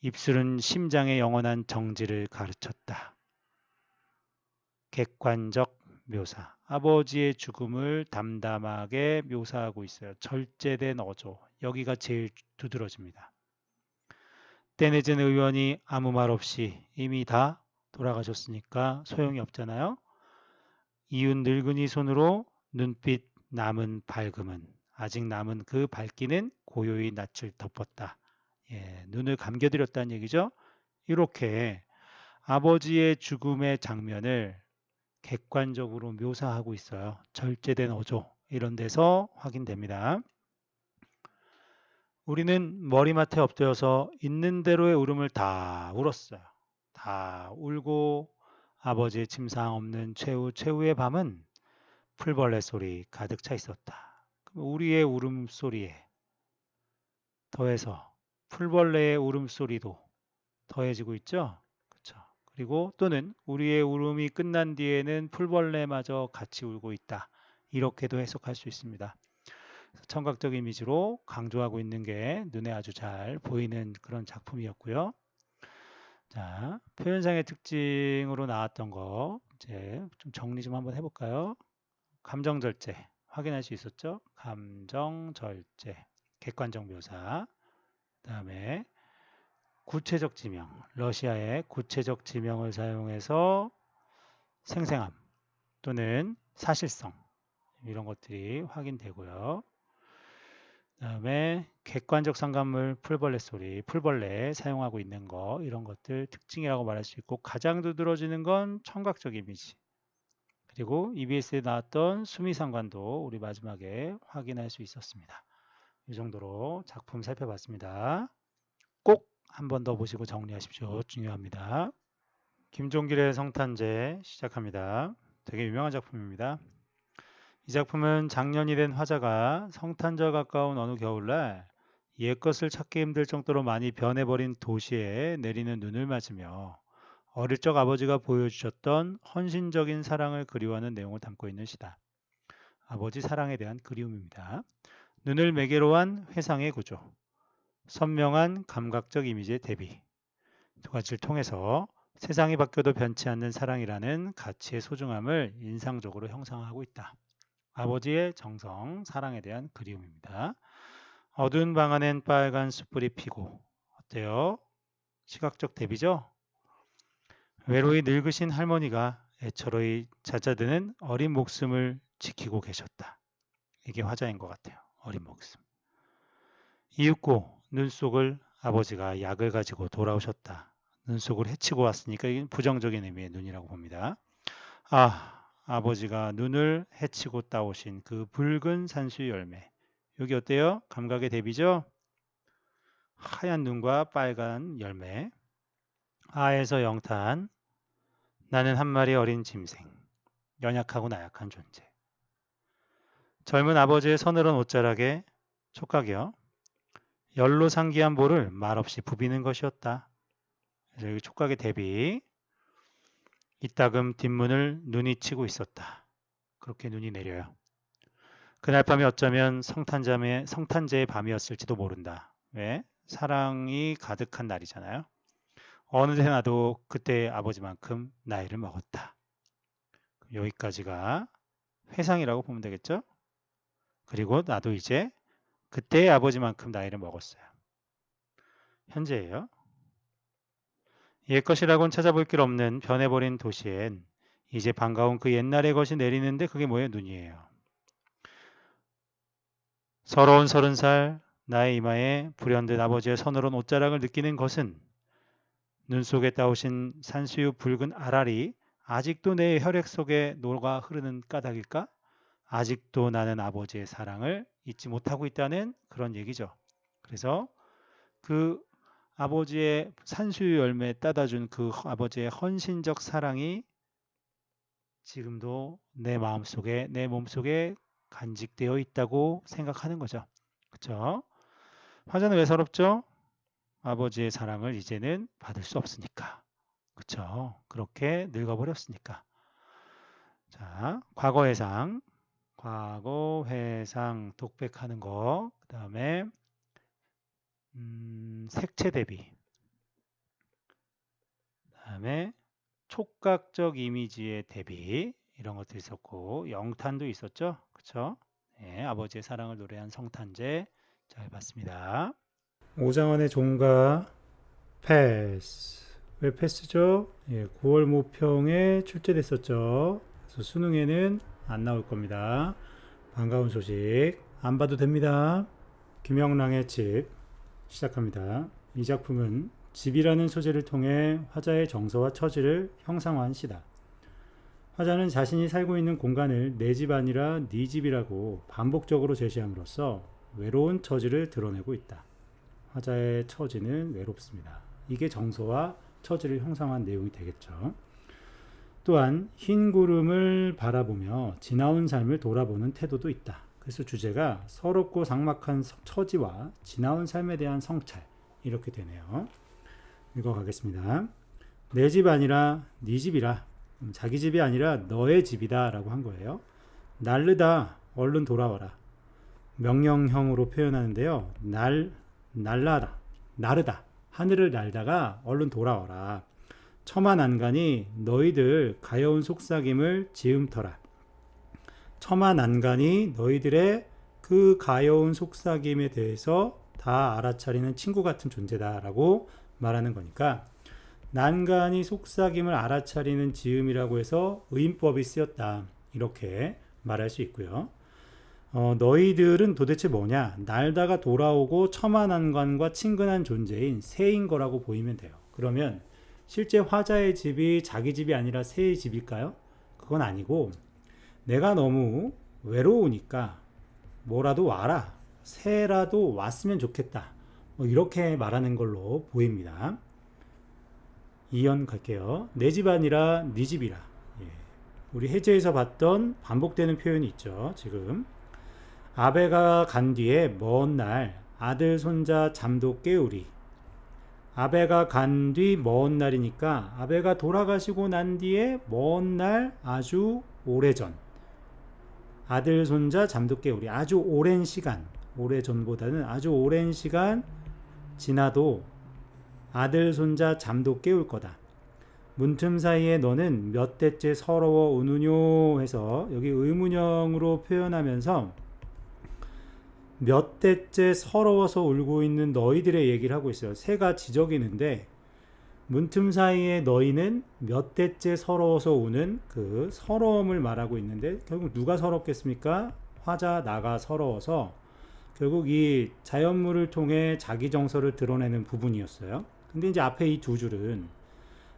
입술은 심장의 영원한 정지를 가르쳤다. 객관적 묘사. 아버지의 죽음을 담담하게 묘사하고 있어요. 절제된 어조. 여기가 제일 두드러집니다. 떼내진 의원이 아무 말 없이 이미 다 돌아가셨으니까 소용이 없잖아요. 이웃 늙은이 손으로 눈빛 남은 밝음은 아직 남은 그 밝기는 고요히 낯을 덮었다. 예, 눈을 감겨드렸다는 얘기죠. 이렇게 아버지의 죽음의 장면을 객관적으로 묘사하고 있어요. 절제된 어조 이런 데서 확인됩니다. 우리는 머리맡에 엎드려서 있는 대로의 울음을 다 울었어요. 다 울고 아버지의 침상 없는 최후의 밤은 풀벌레 소리 가득 차 있었다. 우리의 울음소리에 더해서 풀벌레의 울음소리도 더해지고 있죠. 그렇죠. 그리고 또는 우리의 울음이 끝난 뒤에는 풀벌레마저 같이 울고 있다. 이렇게도 해석할 수 있습니다. 청각적 이미지로 강조하고 있는 게 눈에 아주 잘 보이는 그런 작품이었고요. 자, 표현상의 특징으로 나왔던 거 이제 좀 정리 좀 한번 해볼까요? 감정절제 확인할 수 있었죠? 감정절제, 객관적 묘사, 그 다음에 구체적 지명, 러시아의 구체적 지명을 사용해서 생생함 또는 사실성 이런 것들이 확인되고요. 그 다음에 객관적 상관물 풀벌레 소리, 풀벌레 사용하고 있는 거 이런 것들 특징이라고 말할 수 있고 가장 두드러지는 건 청각적 이미지 그리고 EBS에 나왔던 수미상관도 우리 마지막에 확인할 수 있었습니다. 이 정도로 작품 살펴봤습니다. 꼭 한 번 더 보시고 정리하십시오. 중요합니다. 김종길의 성탄제 시작합니다. 되게 유명한 작품입니다. 이 작품은 장년이 된 화자가 성탄절 가까운 어느 겨울날 옛것을 찾기 힘들 정도로 많이 변해버린 도시에 내리는 눈을 맞으며 어릴 적 아버지가 보여주셨던 헌신적인 사랑을 그리워하는 내용을 담고 있는 시다. 아버지 사랑에 대한 그리움입니다. 눈을 매개로 한 회상의 구조, 선명한 감각적 이미지의 대비 두 가지를 통해서 세상이 바뀌어도 변치 않는 사랑이라는 가치의 소중함을 인상적으로 형성하고 있다. 아버지의 정성, 사랑에 대한 그리움입니다. 어두운 방 안엔 빨간 숯불이 피고 어때요? 시각적 대비죠? 외로이 늙으신 할머니가 애처로이 잦아드는 어린 목숨을 지키고 계셨다. 이게 화자인 것 같아요. 어린 목숨. 이윽고 눈 속을 아버지가 약을 가지고 돌아오셨다. 눈 속을 헤치고 왔으니까 이게 부정적인 의미의 눈이라고 봅니다. 아버지가 눈을 헤치고 따오신 그 붉은 산수 열매. 여기 어때요? 감각의 대비죠? 하얀 눈과 빨간 열매. 아에서 영탄. 나는 한 마리 어린 짐승. 연약하고 나약한 존재. 젊은 아버지의 서늘한 옷자락에 촉각이요. 열로 상기한 볼을 말없이 부비는 것이었다. 그래서 여기 촉각의 대비. 이따금 뒷문을 눈이 치고 있었다. 그렇게 눈이 내려요. 그날 밤이 어쩌면 성탄제의 밤이었을지도 모른다. 왜? 사랑이 가득한 날이잖아요. 어느새 나도 그때의 아버지만큼 나이를 먹었다. 여기까지가 회상이라고 보면 되겠죠? 그리고 나도 이제 그때의 아버지만큼 나이를 먹었어요. 현재예요. 옛것이라고는 찾아볼 길 없는 변해버린 도시엔 이제 반가운 그 옛날의 것이 내리는데 그게 뭐예요? 눈이에요. 서러운 30살 나의 이마에 불현듯 아버지의 서늘한 옷자락을 느끼는 것은 눈 속에 따오신 산수유 붉은 알알이 아직도 내 혈액 속에 녹아 흐르는 까닭일까? 아직도 나는 아버지의 사랑을 잊지 못하고 있다는 그런 얘기죠. 그래서 그 아버지의 산수유 열매 따다준 그 아버지의 헌신적 사랑이 지금도 내 마음속에 내 몸속에 간직되어 있다고 생각하는 거죠. 그렇죠? 화자는 왜 서럽죠? 아버지의 사랑을 이제는 받을 수 없으니까. 그렇죠? 그렇게 늙어버렸으니까. 자, 과거 회상 독백하는 거. 그 다음에 색채 대비. 그 다음에 촉각적 이미지의 대비 이런 것도 있었고 영탄도 있었죠. 그렇죠? 네, 아버지의 사랑을 노래한 성탄제 잘 봤습니다. 오장원의 종가 패스. 왜 패스죠? 예, 9월 모평에 출제됐었죠. 그래서 수능에는 안 나올 겁니다. 반가운 소식 안 봐도 됩니다. 김영랑의 집 시작합니다. 이 작품은 집이라는 소재를 통해 화자의 정서와 처지를 형상화한 시다. 화자는 자신이 살고 있는 공간을 내 집 아니라 네 집이라고 반복적으로 제시함으로써 외로운 처지를 드러내고 있다. 화자의 처지는 외롭습니다. 이게 정서와 처지를 형성한 내용이 되겠죠. 또한 흰 구름을 바라보며 지나온 삶을 돌아보는 태도도 있다. 그래서 주제가 서럽고 삭막한 처지와 지나온 삶에 대한 성찰, 이렇게 되네요. 읽어가겠습니다. 내 집 아니라 네 집이라. 자기 집이 아니라 너의 집이다 라고 한 거예요. 날르다, 얼른 돌아와라. 명령형으로 표현하는데요. 나르다, 하늘을 날다가 얼른 돌아와라. 처마난간이 너희들 가여운 속삭임을 지음터라. 처마난간이 너희들의 그 가여운 속삭임에 대해서 다 알아차리는 친구 같은 존재다라고 말하는 거니까, 난간이 속삭임을 알아차리는 지음이라고 해서 의인법이 쓰였다, 이렇게 말할 수 있고요. 너희들은 도대체 뭐냐? 날다가 돌아오고 처마난간과 친근한 존재인 새인 거라고 보이면 돼요. 그러면 실제 화자의 집이 자기 집이 아니라 새의 집일까요? 그건 아니고, 내가 너무 외로우니까 뭐라도 와라, 새라도 왔으면 좋겠다, 이렇게 말하는 걸로 보입니다. 2연 갈게요. 내 집 아니라 네 집이라. 우리 해제에서 봤던 반복되는 표현이 있죠. 지금 아베가 간 뒤에 먼 날 아들 손자 잠도 깨우리. 아베가 간 뒤 먼 날이니까 아베가 돌아가시고 난 뒤에 먼 날, 아주 오래전. 아들 손자 잠도 깨우리. 아주 오랜 시간, 오래전보다는 아주 오랜 시간 지나도 아들 손자 잠도 깨울 거다. 문틈 사이에 너는 몇 대째 서러워 우느뇨 해서 여기 의문형으로 표현하면서 몇 대째 서러워서 울고 있는 너희들의 얘기를 하고 있어요. 새가 지저귀는데 문틈 사이에 너희는 몇 대째 서러워서 우는 그 서러움을 말하고 있는데, 결국 누가 서럽겠습니까? 화자 나가 서러워서 결국 이 자연물을 통해 자기 정서를 드러내는 부분이었어요. 근데 이제 앞에 이 두 줄은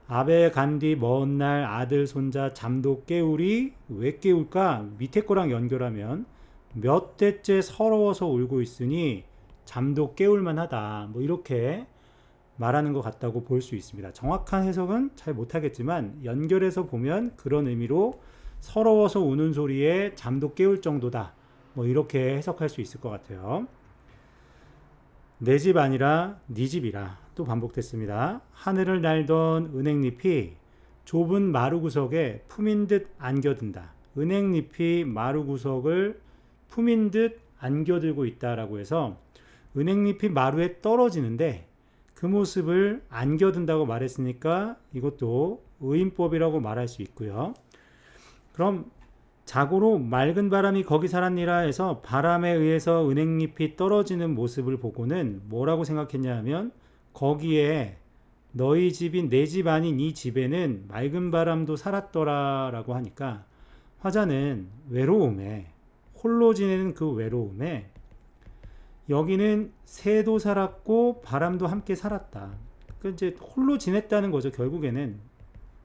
아베 간 뒤 먼 날 아들 손자 잠도 깨우리. 왜 깨울까? 밑에 거랑 연결하면 몇 대째 서러워서 울고 있으니 잠도 깨울만 하다, 이렇게 말하는 것 같다고 볼 수 있습니다. 정확한 해석은 잘 못하겠지만 연결해서 보면 그런 의미로 서러워서 우는 소리에 잠도 깨울 정도다, 이렇게 해석할 수 있을 것 같아요. 내 집 아니라 네 집이라. 또 반복됐습니다. 하늘을 날던 은행잎이 좁은 마루구석에 품인 듯 안겨든다. 은행잎이 마루구석을 품인 듯 안겨들고 있다라고 해서 은행잎이 마루에 떨어지는데 그 모습을 안겨든다고 말했으니까 이것도 의인법이라고 말할 수 있고요. 그럼 자고로 맑은 바람이 거기 살았니라 해서 바람에 의해서 은행잎이 떨어지는 모습을 보고는 뭐라고 생각했냐 하면, 거기에 너희 집인 내 집 아닌 이 집에는 맑은 바람도 살았더라 라고 하니까, 화자는 외로움에, 홀로 지내는 그 외로움에 여기는 새도 살았고 바람도 함께 살았다. 그러니까 이제 홀로 지냈다는 거죠. 결국에는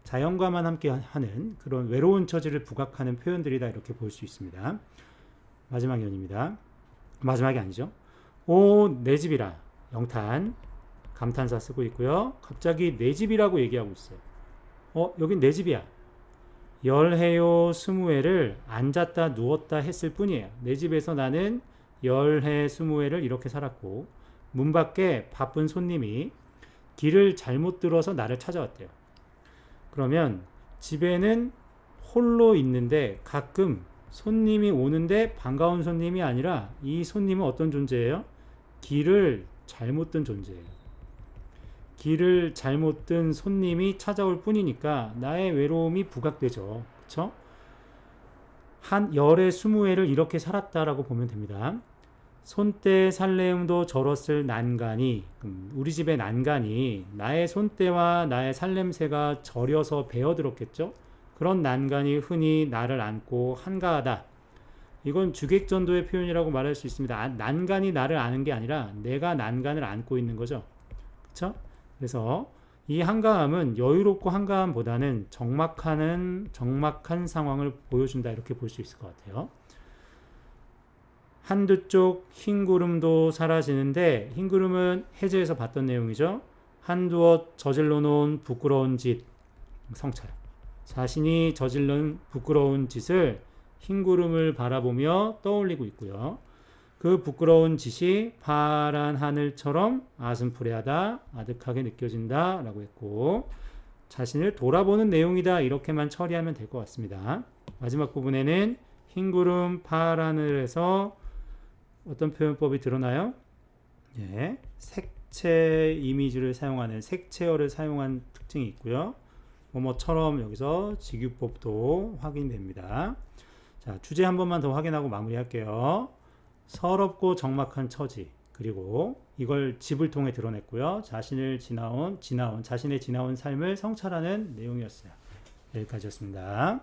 자연과만 함께 하는 그런 외로운 처지를 부각하는 표현들이다, 이렇게 볼 수 있습니다. 마지막 연입니다. 마지막이 아니죠. 오, 내 집이라. 영탄, 감탄사 쓰고 있고요. 갑자기 내 집이라고 얘기하고 있어요. 여긴 내 집이야. 열해요 스무해를 앉았다 누웠다 했을 뿐이에요. 내 집에서 나는 열해 스무해를 이렇게 살았고, 문 밖에 바쁜 손님이 길을 잘못 들어서 나를 찾아왔대요. 그러면 집에는 홀로 있는데 가끔 손님이 오는데 반가운 손님이 아니라 이 손님은 어떤 존재예요? 길을 잘못 든 존재예요. 길을 잘못 든 손님이 찾아올 뿐이니까 나의 외로움이 부각되죠. 그렇죠? 한 열의 20회를 이렇게 살았다라고 보면 됩니다. 손때 살렘도 저렀을 난간이, 우리 집의 난간이 나의 손때와 나의 살냄새가 절여서 배어들었겠죠. 그런 난간이 흔히 나를 안고 한가하다. 이건 주객전도의 표현이라고 말할 수 있습니다. 난간이 나를 아는 게 아니라 내가 난간을 안고 있는 거죠. 그렇죠? 그래서 이 한가함은 여유롭고 한가함보다는 적막한 상황을 보여준다, 이렇게 볼 수 있을 것 같아요. 한두 쪽 흰 구름도 사라지는데, 흰 구름은 해제에서 봤던 내용이죠. 한두어 저질러 놓은 부끄러운 짓 성찰. 자신이 저질른 부끄러운 짓을 흰 구름을 바라보며 떠올리고 있고요. 그 부끄러운 짓이 파란 하늘처럼 아슴푸레하다, 아득하게 느껴진다 라고 했고, 자신을 돌아보는 내용이다 이렇게만 처리하면 될 것 같습니다. 마지막 부분에는 흰 구름 파란 하늘에서 어떤 표현법이 드러나요? 예, 색채 이미지를 사용하는 색채어를 사용한 특징이 있고요. 뭐처럼 여기서 직유법도 확인됩니다. 자, 주제 한 번만 더 확인하고 마무리할게요. 서럽고 적막한 처지, 그리고 이걸 집을 통해 드러냈고요. 자신의 지나온 삶을 성찰하는 내용이었어요. 여기까지였습니다.